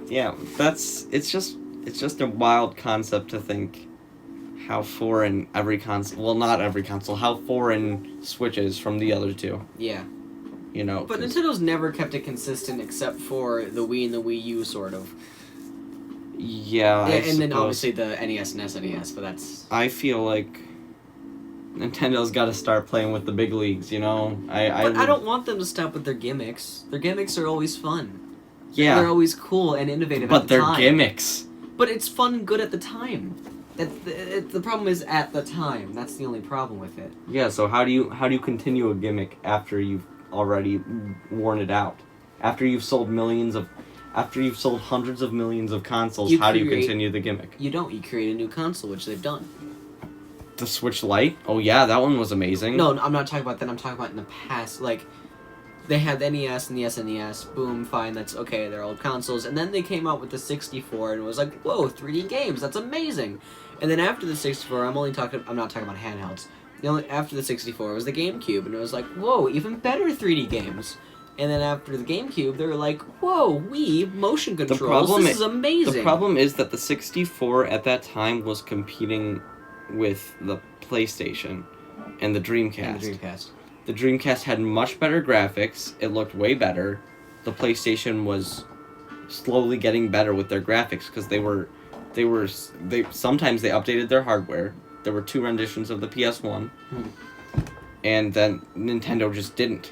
Yeah, it's just a wild concept to think how foreign every console, well, not every console, how foreign Switch is from the other two. Yeah. You know, but Nintendo's never kept it consistent except for the Wii and the Wii U, sort of. Yeah, and then obviously the NES and SNES, but that's... I feel like Nintendo's got to start playing with the big leagues, you know? I don't want them to stop with their gimmicks. Their gimmicks are always fun. Yeah. They're always cool and innovative but at the time. But they're gimmicks. But it's fun and good at the time. The problem is at the time. That's the only problem with it. Yeah, so how do you continue a gimmick after you've already worn it out? After you've sold millions of... After you've sold hundreds of millions of consoles, You how do you create- continue the gimmick? You don't. You create a new console, which they've done. The Switch Lite? Oh yeah, that one was amazing. No, I'm not talking about that. I'm talking about in the past. Like, they had the NES and the SNES. Boom, fine. That's okay. They're old consoles. And then they came out with the 64, and it was like, whoa, 3D games. That's amazing. And then after the 64, I'm not talking about handhelds. After the 64 was the GameCube, and it was like, whoa, even better 3D games. And then after the GameCube, they were like, whoa, Wii motion controls. This is amazing. The problem is that the 64 at that time was competing with the PlayStation and the Dreamcast. The Dreamcast had much better graphics. It looked way better. The PlayStation was slowly getting better with their graphics because they sometimes they updated their hardware. There were 2 renditions of the PS1. And then Nintendo just didn't.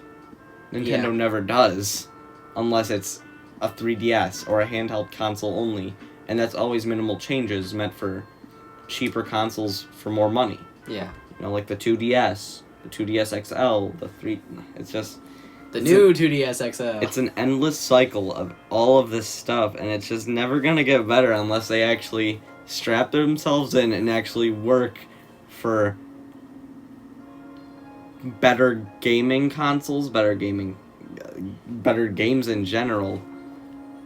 Nintendo never does unless it's a 3DS or a handheld console only, and that's always minimal changes meant for cheaper consoles for more money. Yeah. You know, like the 2DS, the 2DS XL, it's just... The new 2DS XL. It's an endless cycle of all of this stuff, and it's just never gonna get better unless they actually strap themselves in and actually work for better gaming consoles, better games in general.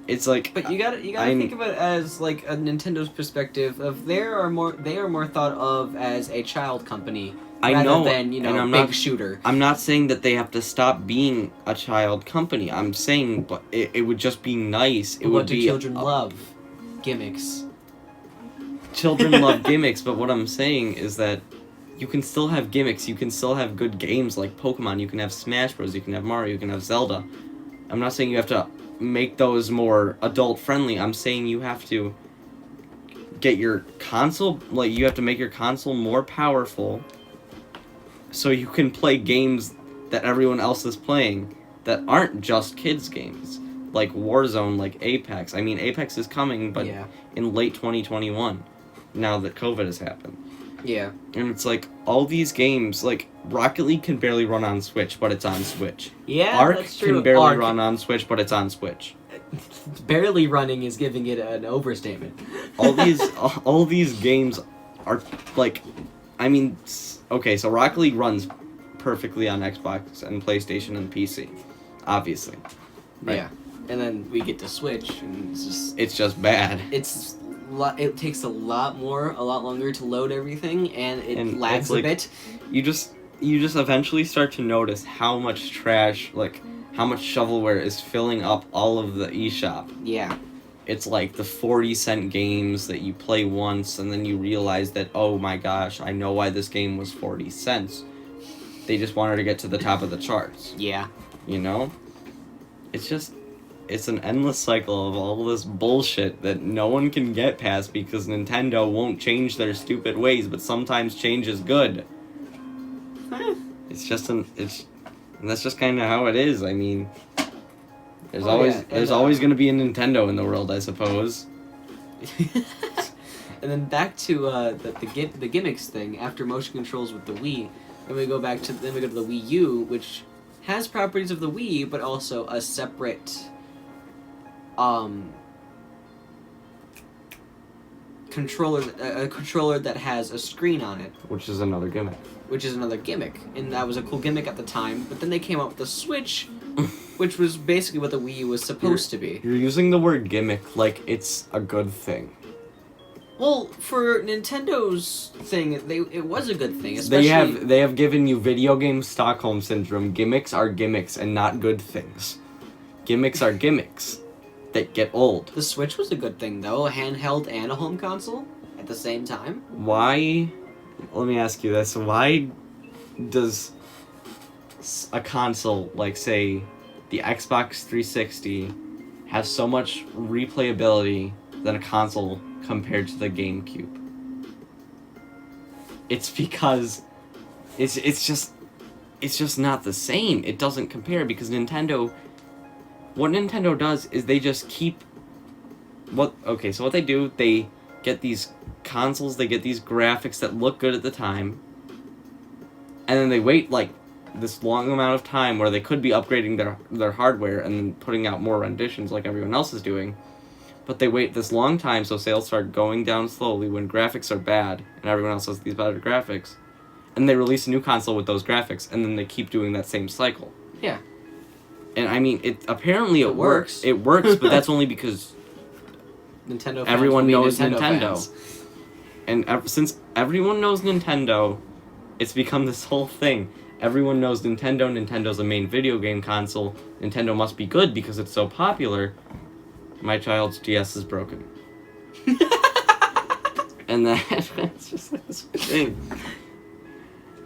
It's like, but you gotta think of it as like a Nintendo's perspective of they are more thought of as a child company rather than big shooter. I'm not saying that they have to stop being a child company. I'm saying, but it would just be nice. What do children love? Gimmicks. Children love gimmicks, but what I'm saying is that you can still have gimmicks. You can still have good games like Pokemon. You can have Smash Bros. You can have Mario. You can have Zelda. I'm not saying you have to make those more adult friendly. I'm saying you have to get your console, like you have to make your console more powerful so you can play games that everyone else is playing that aren't just kids games, like Warzone, like Apex. I mean, Apex is coming, but in late 2021, now that COVID has happened. Yeah. And it's like, all these games, like, Rocket League can barely run on Switch, but it's on Switch. Yeah, Ark that's true. can barely run on Switch, but it's on Switch. Barely running is giving it an overstatement. all these games are, like, I mean, okay, so Rocket League runs perfectly on Xbox and PlayStation and PC, obviously. Right? Yeah. And then we get to Switch, and it's just bad. It takes a lot longer to load everything, and it lags a bit. You just eventually start to notice how much trash, like how much shovelware is filling up all of the eShop. Yeah. It's like the 40-cent games that you play once, and then you realize that, oh my gosh, I know why this game was 40 cents. They just wanted to get to the top of the charts. Yeah. You know? It's an endless cycle of all this bullshit that no one can get past because Nintendo won't change their stupid ways, but sometimes change is good. And that's just kind of how it is. I mean, there's always going to be a Nintendo in the world, I suppose. And then back to the gimmicks thing. After motion controls with the Wii, then we go to the Wii U, which has properties of the Wii, but also a separate controller, a controller that has a screen on it, which is another gimmick. And that was a cool gimmick at the time. But then they came out with the Switch, which was basically what the Wii U was supposed to be. You're using the word gimmick like it's a good thing. Well, for Nintendo's thing, it was a good thing. Especially they have given you video game Stockholm syndrome. Gimmicks are gimmicks and not good things. Gimmicks are gimmicks that get old. The Switch was a good thing, though. A handheld and a home console at the same time. Why? Let me ask you this. Why does a console, like, say, the Xbox 360, have so much replayability than a console compared to the GameCube? It's because it's just not the same. It doesn't compare because what Nintendo does is they just keep what they do, they get these consoles, they get these graphics that look good at the time, and then they wait like this long amount of time where they could be upgrading their hardware and then putting out more renditions like everyone else is doing, but they wait this long time so sales start going down slowly when graphics are bad and everyone else has these better graphics, and they release a new console with those graphics, and then they keep doing that same cycle. Yeah. And I mean, it works. It It works, but that's only because Nintendo fans everyone will be knows Nintendo. fans. And since everyone knows Nintendo, it's become this whole thing. Everyone knows Nintendo. Nintendo's a main video game console. Nintendo must be good because it's so popular. My child's DS is broken. And that's just like this thing.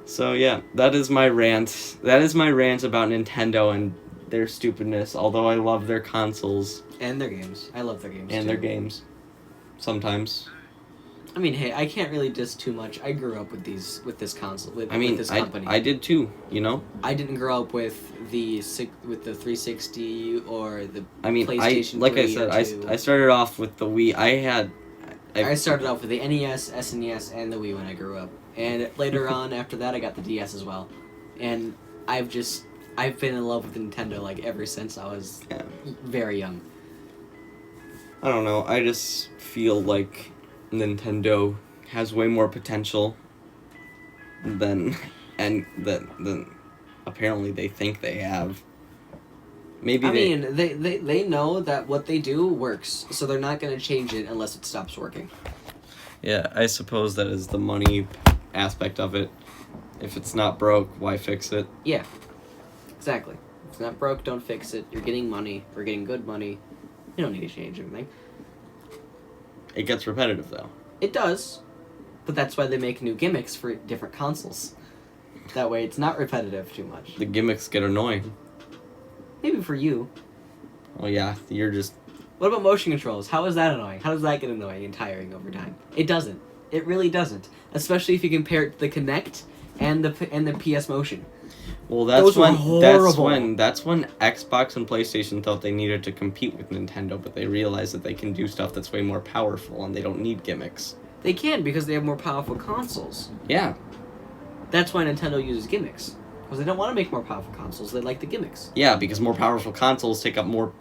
So yeah, that is my rant. That is my rant about Nintendo and their stupidness, although I love their consoles. And their games. I love their games, And too. their games. Sometimes. I mean, hey, I can't really diss too much. I grew up with this console, with this company. I did too, you know? I didn't grow up with the 360 or the I mean, PlayStation like 3 I said, or 2. I started off with the Wii. I started off with the NES, SNES, and the Wii when I grew up. And later on, after that, I got the DS as well. And I've been in love with Nintendo, like, ever since I was very young. I don't know, I just feel like Nintendo has way more potential than apparently they think they have. Maybe they know that what they do works, so they're not going to change it unless it stops working. Yeah, I suppose that is the money aspect of it. If it's not broke, why fix it? Yeah, exactly. If it's not broke, don't fix it. You're getting money. We're getting good money. You don't need to change anything. It gets repetitive, though. It does, but that's why they make new gimmicks for different consoles. That way it's not repetitive too much. The gimmicks get annoying. Maybe for you. Oh yeah, you're just... What about motion controls? How is that annoying? How does that get annoying and tiring over time? It doesn't. It really doesn't. Especially if you compare it to the Kinect and the PS Motion. Well, Those were horrible. that's when Xbox and PlayStation thought they needed to compete with Nintendo, but they realized that they can do stuff that's way more powerful and they don't need gimmicks. They can because they have more powerful consoles. Yeah. That's why Nintendo uses gimmicks. Because they don't want to make more powerful consoles. They like the gimmicks. Yeah, because more powerful consoles take up more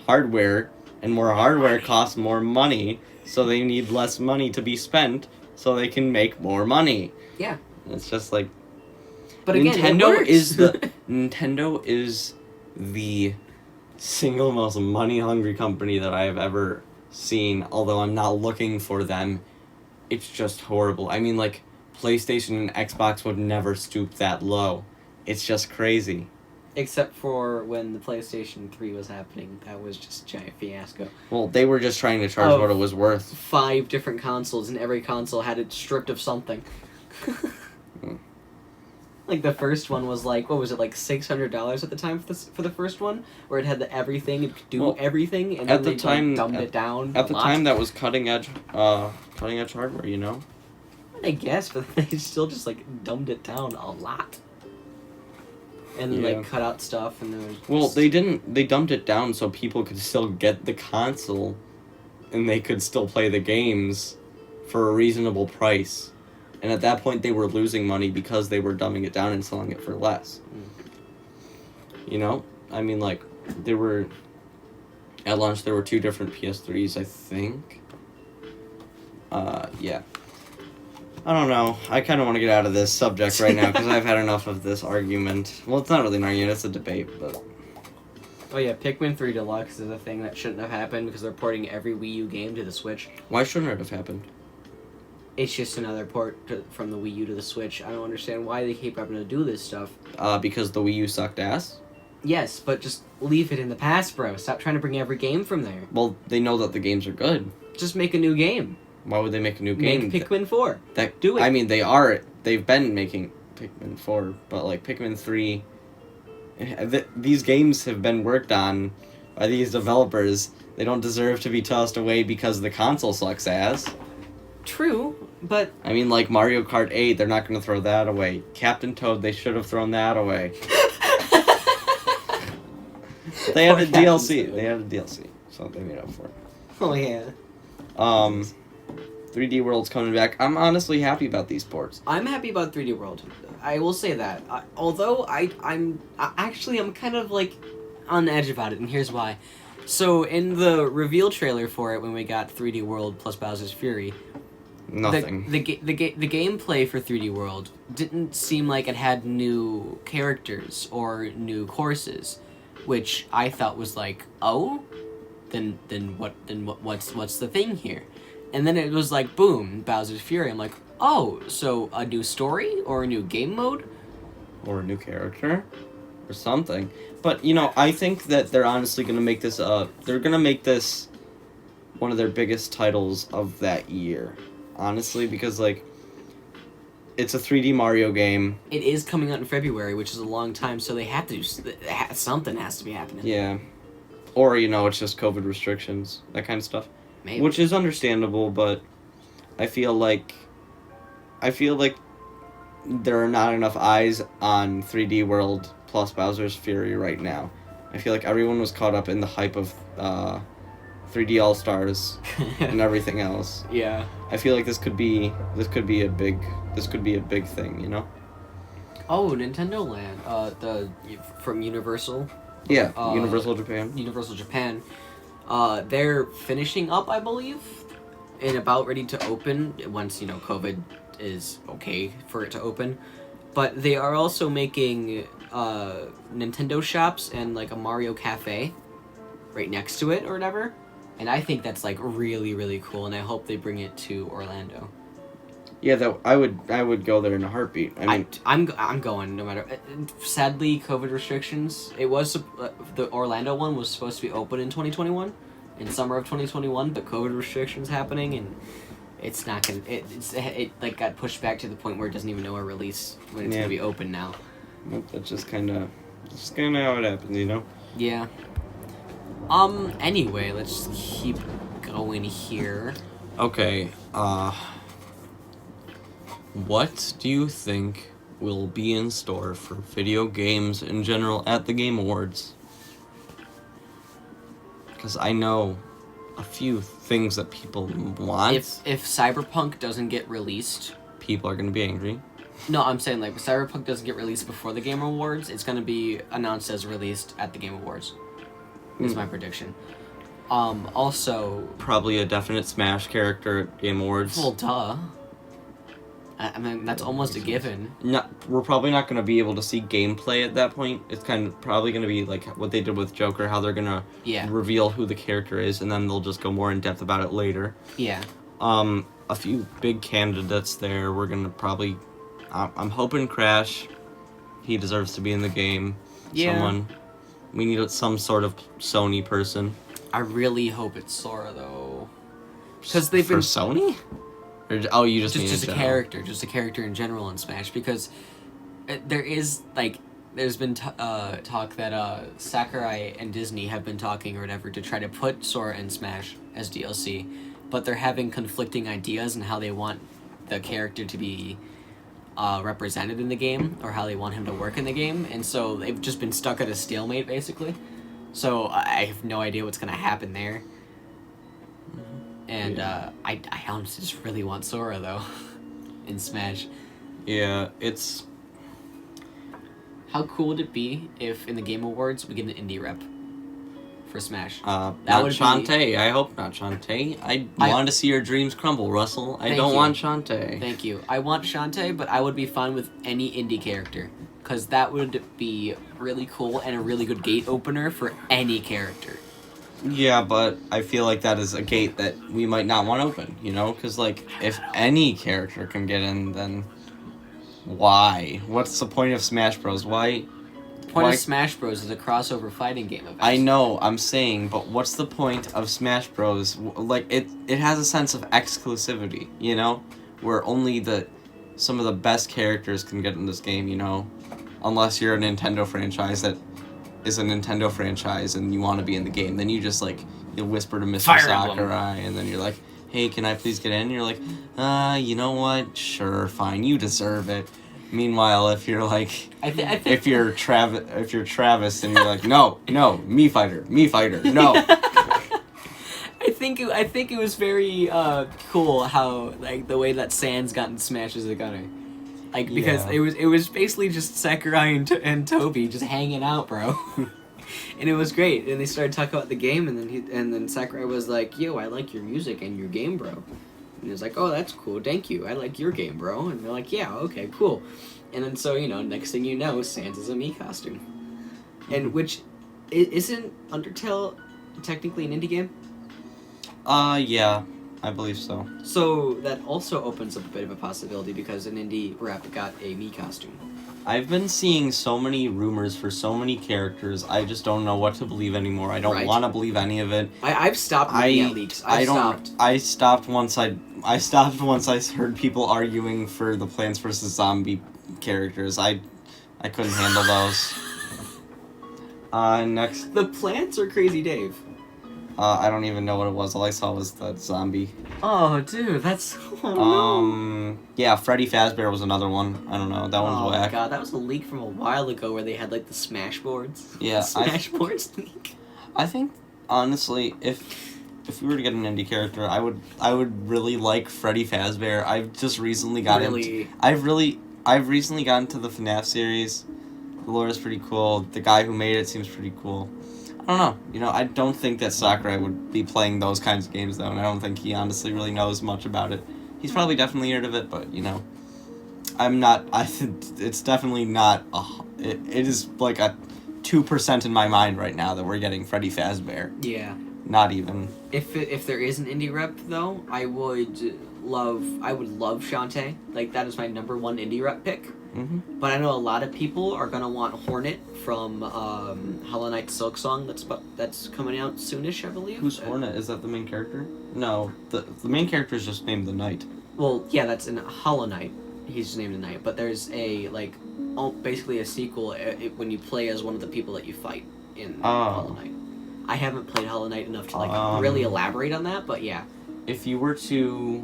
hardware, and more hardware costs more money, so they need less money to be spent, so they can make more money. Yeah. It's just like... But again, Nintendo is the single most money-hungry company that I have ever seen, although I'm not looking for them. It's just horrible. I mean, like, PlayStation and Xbox would never stoop that low. It's just crazy. Except for when the PlayStation 3 was happening. That was just a giant fiasco. Well, they were just trying to charge what it was worth. 5 different consoles, and every console had it stripped of something. Like, the first one was like, what was it, like $600 at the time for the first one? Where it had it could do everything, and then they dumbed it down At the time, that was cutting edge hardware, you know? I guess, but they still just, like, dumbed it down a lot. And then, like, cut out stuff, and there was... Well, they dumbed it down so people could still get the console, and they could still play the games for a reasonable price. And at that point, they were losing money because they were dumbing it down and selling it for less. You know? I mean, like, at launch, there were 2 different PS3s, I think. Yeah. I don't know. I kind of want to get out of this subject right now because I've had enough of this argument. Well, it's not really an argument, it's a debate, but... Oh yeah, Pikmin 3 Deluxe is a thing that shouldn't have happened because they're porting every Wii U game to the Switch. Why shouldn't it have happened? It's just another port from the Wii U to the Switch. I don't understand why they keep having to do this stuff. Because the Wii U sucked ass? Yes, but just leave it in the past, bro. Stop trying to bring every game from there. Well, they know that the games are good. Just make a new game. Why would they make a new game? Make Pikmin 4. Do it. I mean, they've been making Pikmin 4, but, like, Pikmin 3... These games have been worked on by these developers. They don't deserve to be tossed away because the console sucks ass. True, but... I mean, like, Mario Kart 8, they're not going to throw that away. Captain Toad, they should have thrown that away. They had a DLC. They had a DLC, so they made up for it. Oh, yeah. 3D World's coming back. I'm honestly happy about these ports. I'm happy about 3D World. I will say that. Although I'm kind of like on the edge about it, and here's why. So in the reveal trailer for it, when we got 3D World plus Bowser's Fury, Nothing. The gameplay for 3D World didn't seem like it had new characters or new courses, which I thought was like, oh, then what's the thing here? And then it was like, boom, Bowser's Fury. I'm like, oh, so a new story or a new game mode? Or a new character? Or something. But, you know, I think that they're honestly going to make this, they're going to make this one of their biggest titles of that year. Honestly, because, like, it's a 3D Mario game. It is coming out in February, which is a long time, so they have to do, something has to be happening. Yeah. Or, you know, it's just COVID restrictions, that kind of stuff. Maybe. Which is understandable, but I feel like there are not enough eyes on 3D World plus Bowser's Fury right now. I feel like everyone was caught up in the hype of 3D All-Stars and everything else. Yeah. I feel like this could be a big thing, you know? Oh, Nintendo Land, from Universal. Yeah, Universal Japan. They're finishing up, I believe, and about ready to open once, you know, COVID is okay for it to open. But they are also making Nintendo shops and like a Mario Cafe right next to it or whatever. And I think that's like really, really cool, and I hope they bring it to Orlando. Yeah, I would go there in a heartbeat. I mean, I'm going no matter. Sadly, COVID restrictions. It was the Orlando one was supposed to be open in 2021, in summer of 2021, but COVID restrictions happening, and it's not gonna. It like got pushed back to the point where it doesn't even know a release when it's gonna be open now. That's just kind of how it happens, you know. Yeah. Anyway, let's keep going here. Okay. What do you think will be in store for video games in general at the Game Awards? Because I know a few things that people want. If Cyberpunk doesn't get released, people are going to be angry. No, I'm saying, like, if Cyberpunk doesn't get released before the Game Awards, it's going to be announced as released at the Game Awards. Is my prediction. Also... Probably a definite Smash character at Game Awards. Well, duh. I mean, that's almost a given. No, we're probably not going to be able to see gameplay at that point. It's probably going to be like what they did with Joker, how they're going to reveal who the character is, and then they'll just go more in depth about it later. Yeah. A few big candidates there. We're going to probably... I'm hoping Crash. He deserves to be in the game. Yeah. We need some sort of Sony person. I really hope it's Sora, though. Because they've been... For Sony? Or, you just mean just a character in general in Smash, because there is, like, there's been talk that Sakurai and Disney have been talking or whatever to try to put Sora in Smash as DLC, but they're having conflicting ideas on how they want the character to be represented in the game, or how they want him to work in the game, and so they've just been stuck at a stalemate, basically. So I have no idea what's going to happen there. And I honestly just really want Sora, though, in Smash. Yeah, it's... How cool would it be if, in the Game Awards, we get an indie rep for Smash? Not Shantae. I hope not Shantae. I want to see your dreams crumble, Russell. I don't want Shantae. Thank you. I want Shantae, but I would be fine with any indie character, because that would be really cool and a really good gate opener for any character. Yeah, but I feel like that is a gate that we might not want open, you know? Because, like, if any character can get in, then why? What's the point of Smash Bros? Why? The point of Smash Bros is a crossover fighting game event. I know, I'm saying, but what's the point of Smash Bros? Like, it has a sense of exclusivity, you know? Where only some of the best characters can get in this game, you know? Unless you're a Nintendo franchise that is a Nintendo franchise and you want to be in the game, then you just like you'll whisper to Mr. Sakurai and then you're like, hey, can I please get in? And you're like, you know what, sure, fine, you deserve it. Meanwhile, if you're like I think if you're Travis and you're like, no, me fighter, no. I think it was very cool how like the way that Sans got in Smash as a gunner, like because Yeah. it was basically just Sakurai and Toby just hanging out, bro. And it was great, and they started talking about the game, and then Sakurai was like, "Yo, I like your music and your game, bro." And he was like, "Oh, that's cool, thank you. I like your game, bro." And they're like, "Yeah, okay, cool." And then so next thing you know, Sans is a Mii costume, and which isn't Undertale technically an indie game? Yeah, I believe so. So that also opens up a bit of a possibility because an indie rep got a Mii costume. I've been seeing so many rumors for so many characters. I just don't know what to believe anymore. I don't Right. want to believe any of it. I've stopped looking at leaks. I stopped once I heard people arguing for the Plants vs. Zombie characters. I couldn't handle those. Next, The plants are Crazy Dave. I don't even know what it was. All I saw was that zombie. Oh, dude, that's... Oh, Yeah, Freddy Fazbear was another one. I don't know. That one's oh whack. my god, that was a leak from a while ago where they had, like, the Smash boards. Yeah, Smash boards leak. I think honestly, if we were to get an indie character, I would really like Freddy Fazbear. I've just recently got Really? I've recently gotten to the FNAF series. The lore is pretty cool. The guy who made it seems pretty cool. I don't know. I don't think that Sakurai would be playing those kinds of games though, and I don't think he honestly really knows much about it. He's probably definitely heard of it, but I'm not. It's definitely not. It is like a 2% in my mind right now that we're getting Freddy Fazbear. Yeah. Not even. If there is an indie rep, though, I would love Shantae. Like, that is my number one indie rep pick. Mm-hmm. But I know a lot of people are gonna want Hornet from Hollow Knight Silk Song that's coming out soonish, I believe. Who's Hornet? Is that the main character? No, the main character is just named the Knight. Well, yeah, that's in Hollow Knight. He's just named the Knight, but there's basically a sequel when you play as one of the people that you fight in Hollow Knight. I haven't played Hollow Knight enough to really elaborate on that, but yeah. If you were to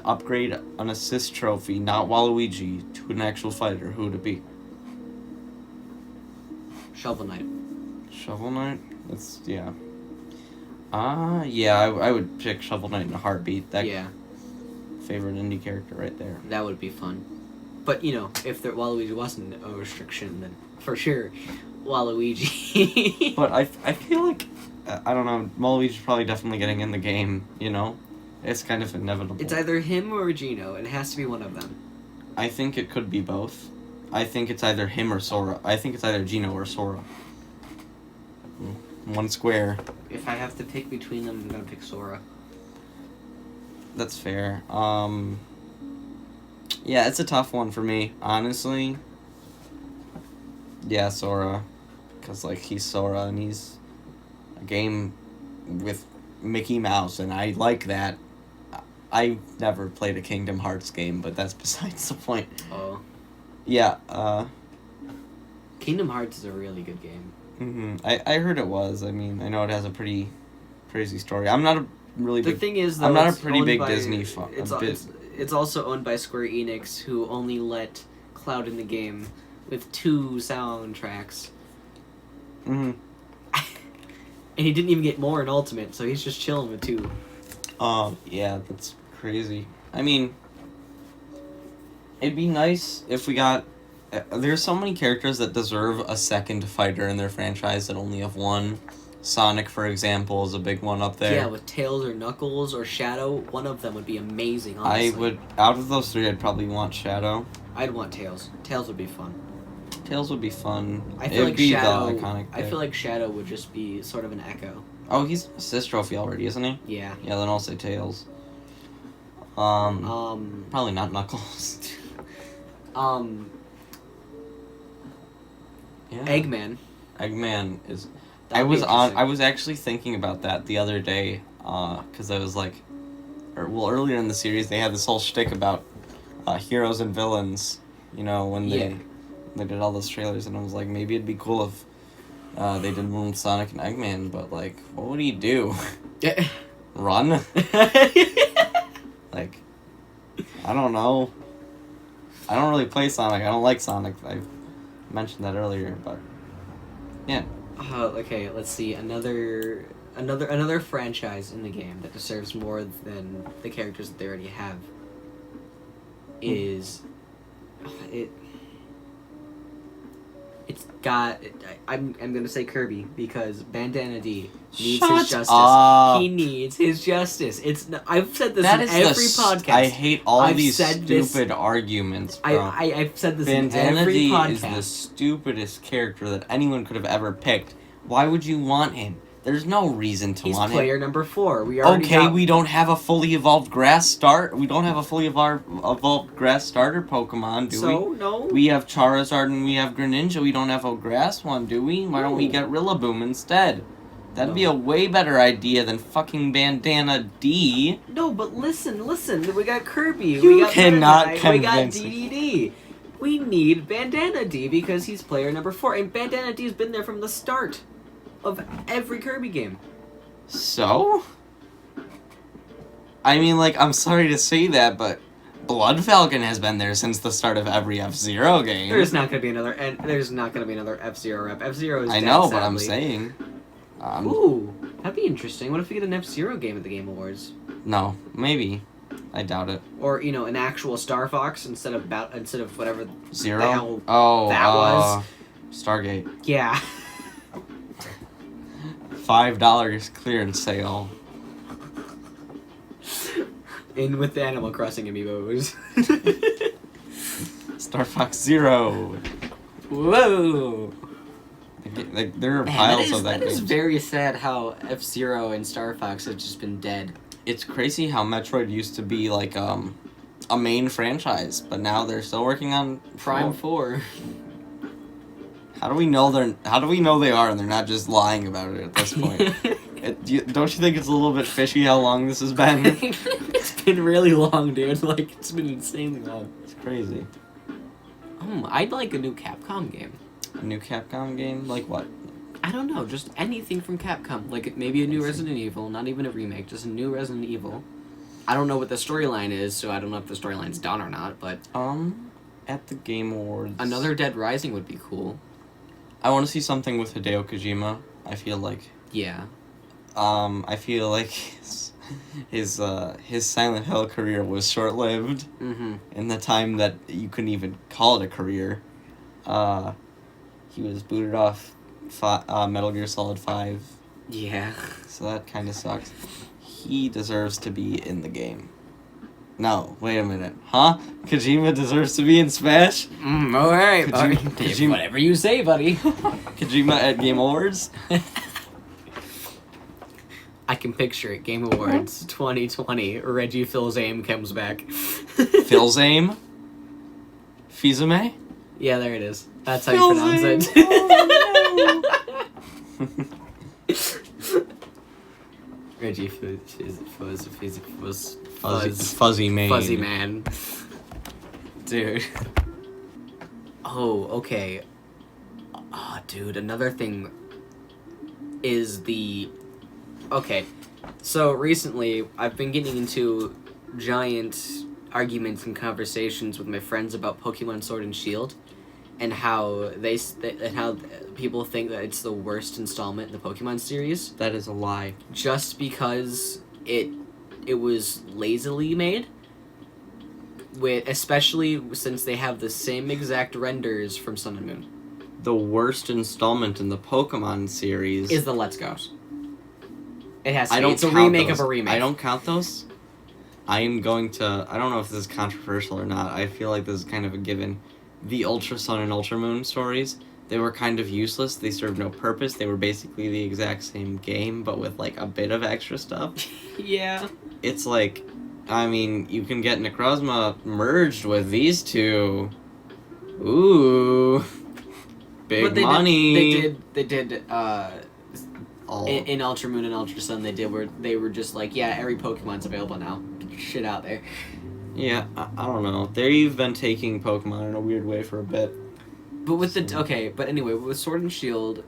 upgrade an assist trophy, not Waluigi, to an actual fighter, who would it be? Shovel Knight. Shovel Knight? That's yeah. Yeah, I would pick Shovel Knight in a heartbeat. That favorite indie character right there. That would be fun. But if Waluigi wasn't a restriction, then for sure Waluigi. But I feel like I don't know. Waluigi's probably definitely getting in the game. It's kind of inevitable. It's either him or Gino. It has to be one of them. I think it could be both. I think it's either him or Sora. I think it's either Gino or Sora. One square. If I have to pick between them, I'm gonna pick Sora. That's fair. Yeah, it's a tough one for me, honestly. Yeah, Sora. Because, he's Sora, and he's a game with Mickey Mouse, and I like that. I never played a Kingdom Hearts game, but that's besides the point. Oh. Yeah, Kingdom Hearts is a really good game. I heard it was. I mean, I know it has a pretty crazy story. I'm not a really big... The thing is, though, I'm not a it's pretty owned big by- Disney fan. It's also owned by Square Enix, who only let Cloud in the game with 2 soundtracks. Mm-hmm. And he didn't even get more in Ultimate, so he's just chilling with 2. Yeah, that's crazy. I mean, it'd be nice if we got... there's so many characters that deserve a second fighter in their franchise that only have one. Sonic, for example, is a big one up there. Yeah, with Tails or Knuckles or Shadow, one of them would be amazing, honestly. I would... Out of those 3, I'd probably want Shadow. I'd want Tails. Tails would be fun. Tails would be fun. I feel It'd like be Shadow. the iconic I pick. feel like Shadow would just be sort of an echo. Oh, he's an assist trophy already, isn't he? Yeah. Yeah, then I'll say Tails. Um. Probably not Knuckles. Yeah. Eggman. Eggman is... That'd be interesting. I was actually thinking about that the other day, because I was earlier in the series they had this whole shtick about heroes and villains, when they did all those trailers, and I was like, maybe it'd be cool if they did one with Sonic and Eggman, but what would he do? Run? I don't know. I don't really play Sonic. I don't like Sonic. I mentioned that earlier, but yeah. Okay, let's see. Another another franchise in the game that deserves more than the characters that they already have is I'm gonna say Kirby because Bandana D needs Shut his justice. up. He needs his justice. I've said this That in is every podcast. I hate all I've these said this- stupid arguments, bro. I've said this Bandana in every D podcast. is the stupidest character that anyone could have ever picked. Why would you want him? There's no reason to He's want player him. number 4. We already Okay, we don't have a fully evolved grass start. We don't have a fully evolved grass starter Pokemon, do we? No. We have Charizard and we have Greninja. We don't have a grass one, do we? Why don't we No. get Rillaboom instead? That'd be No. a way better idea than fucking Bandana D. No, but listen. We got Kirby. You we got cannot Meta-Knight, we got convince me. DDD. We need Bandana D because he's player number 4, and Bandana D's been there from the start of every Kirby game. So? I mean, like, I'm sorry to say that, but Blood Falcon has been there since the start of every F-Zero game. There's not gonna be another F-Zero rep. F-Zero is I dead, know, but I'm sadly. saying. Ooh, that'd be interesting. What if we get an F-Zero game at the Game Awards? No, maybe. I doubt it. Or, an actual Star Fox instead of whatever Zero? the hell Oh, that was. Stargate. Yeah. $5 clearance sale. In with the Animal Crossing amiibos. Star Fox Zero. Whoa! There are Man, piles of that that is game. very sad how F-Zero and Star Fox have just been dead. It's crazy how Metroid used to be like a main franchise, but now they're still working on Prime 4. How do we know they are and they're not just lying about it at this point? Don't you think it's a little bit fishy how long this has been? It's been really long, dude. Like, it's been insanely long. It's crazy. I'd like a new Capcom game. A new Capcom game? Like what? I don't know, just anything from Capcom. Like, maybe a new Resident Evil, not even a remake, just a new Resident Evil. I don't know what the storyline is, so I don't know if the storyline's done or not, but... At the Game Awards... Another Dead Rising would be cool. I want to see something with Hideo Kojima, I feel like. Yeah. I feel like his Silent Hill career was short-lived. Mm-hmm. In the time that you couldn't even call it a career. He was booted off Metal Gear Solid 5. Yeah. So that kind of sucks. He deserves to be in the game. No, wait a minute. Huh? Kojima deserves to be in Smash? Alright. Kojima- Whatever you say, buddy. Kojima at Game Awards? I can picture it. Game Awards 2020. Reggie Fils-Aime comes back. Phil's aim? Fizame? Yeah, there it is. That's how you pronounce it. Reggie Fuzzy man. Fuzzy man. Dude. Oh, okay. Dude, another thing is the... Okay, so recently I've been getting into giant arguments and conversations with my friends about Pokemon Sword and Shield, and how how people think that it's the worst installment in the Pokemon series, That is a lie. just because it was lazily made. Especially since they have the same exact renders from Sun and Moon. The worst installment in the Pokemon series Is the Let's Go's. It has to I be. don't It's a count remake those. of a remake. I don't count those. I am going to... I don't know if this is controversial or not. I feel like this is kind of a given. The Ultra Sun and Ultra Moon stories, they were kind of useless. They served no purpose. They were basically the exact same game, but with, like, a bit of extra stuff. Yeah. It's like... I mean, you can get Necrozma merged with these two. Ooh. Big But they money. They did. All- In Ultra Moon and Ultra Sun, they were just like, yeah, every Pokemon's available now. Get your shit out there. Yeah, I don't know. They've been taking Pokemon in a weird way for a bit. But with but anyway, with Sword and Shield,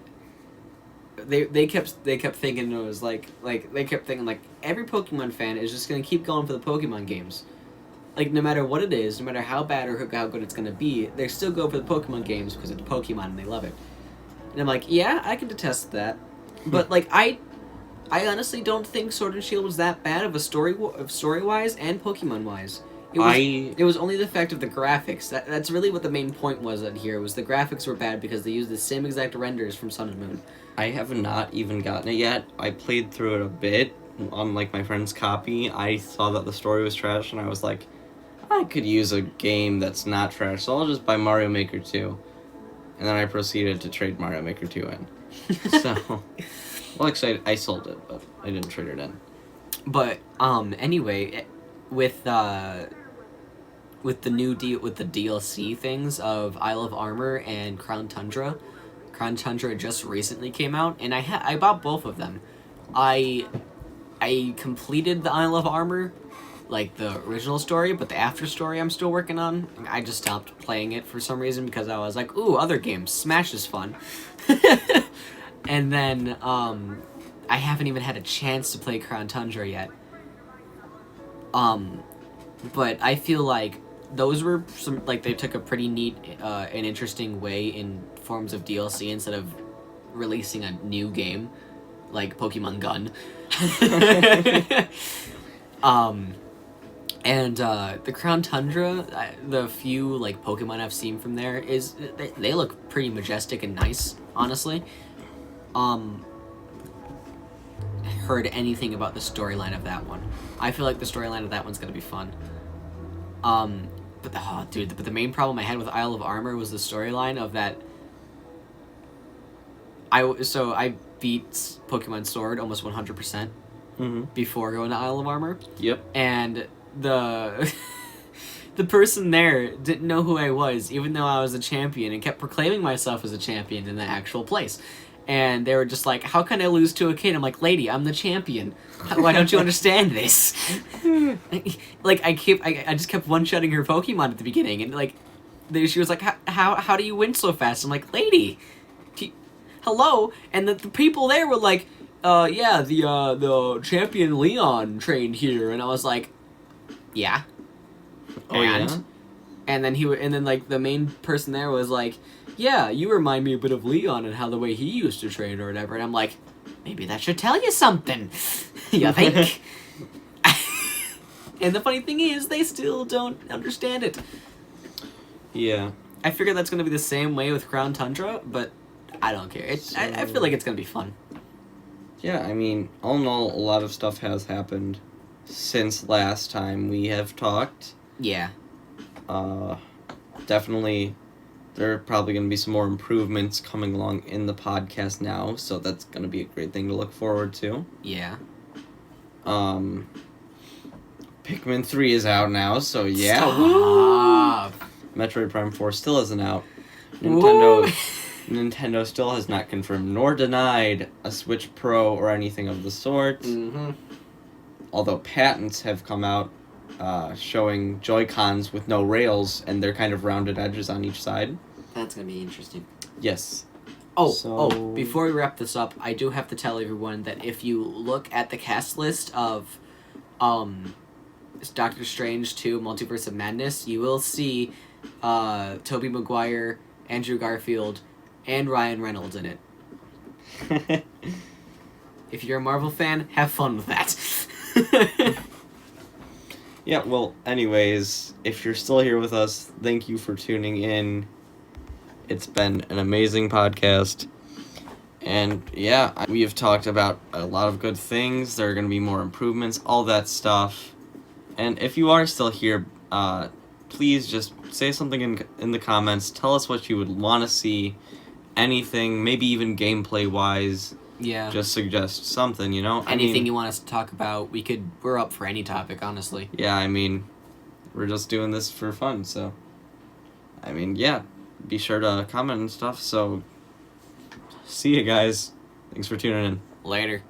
they kept thinking it was like they kept thinking like every Pokemon fan is just gonna keep going for the Pokemon games. Like, no matter what it is, no matter how bad or how good it's gonna be, they still go for the Pokemon games because it's Pokemon and they love it. And I'm like, yeah, I can detest that. But, like, I I honestly don't think Sword and Shield was that bad of a story-wise and Pokemon-wise. It was only the fact of the graphics. That's really what the main point was here. Was the graphics were bad because they used the same exact renders from Sun and Moon. I have not even gotten it yet. I played through it a bit on like my friend's copy. I saw that the story was trash, and I was like, I could use a game that's not trash, so I'll just buy Mario Maker 2. And then I proceeded to trade Mario Maker 2 in. So, well, actually, I sold it, but I didn't trade it in. But anyway, with the DLC things of Isle of Armor and Crown Tundra. Crown Tundra just recently came out, and I bought both of them. I completed the Isle of Armor, like the original story, but the after story I'm still working on. I just stopped playing it for some reason because I was like, ooh, other games. Smash is fun. And then I haven't even had a chance to play Crown Tundra yet. But I feel like those were some, like, they took a pretty neat and interesting way in forms of DLC instead of releasing a new game like Pokemon Gun. And the Crown Tundra, the few like Pokemon I've seen from there is they look pretty majestic and nice, honestly. Heard anything about the storyline of that one? I feel like the storyline of that one's gonna be fun. But the main problem I had with Isle of Armor was the storyline of that. I beat Pokemon Sword almost 100% before going to Isle of Armor. Yep. And the person there didn't know who I was, even though I was a champion, and kept proclaiming myself as a champion in the actual place. And they were just like, how can I lose to a kid? I'm like, lady, I'm the champion. Why don't you understand this? Like, I just kept one-shotting her Pokemon at the beginning, and like, she was like, how do you win so fast? I'm like, lady, hello? And the people there were like, yeah, the champion Leon trained here, and I was like, yeah. Oh, and, yeah? And then like the main person there was like, yeah, you remind me a bit of Leon and how the way he used to train or whatever. And I'm like, maybe that should tell you something. You think? And the funny thing is, they still don't understand it. Yeah. I figure that's going to be the same way with Crown Tundra, but I don't care. I feel like it's going to be fun. Yeah, I mean, all in all, a lot of stuff has happened since last time we have talked. Yeah. Definitely, there are probably going to be some more improvements coming along in the podcast now, so that's going to be a great thing to look forward to. Yeah. Pikmin 3 is out now, so yeah. Stop. Metroid Prime 4 still isn't out. Woo. Nintendo still has not confirmed nor denied a Switch Pro or anything of the sort. Mm-hmm. Although patents have come out showing Joy-Cons with no rails and they're kind of rounded edges on each side. That's going to be interesting. Yes. Before we wrap this up, I do have to tell everyone that if you look at the cast list of Doctor Strange 2 Multiverse of Madness, you will see Tobey Maguire, Andrew Garfield, and Ryan Reynolds in it. If you're a Marvel fan, have fun with that. Yeah, well, anyways, if you're still here with us, thank you for tuning in. It's been an amazing podcast. And yeah, we have talked about a lot of good things. There are going to be more improvements, all that stuff. And if you are still here, please just say something in the comments. Tell us what you would want to see. Anything, maybe even gameplay-wise. Yeah. Just suggest something, you know? Anything you want us to talk about, we're up for any topic, honestly. Yeah, I mean, we're just doing this for fun, so. I mean, yeah, be sure to comment and stuff, so. See you guys. Thanks for tuning in. Later.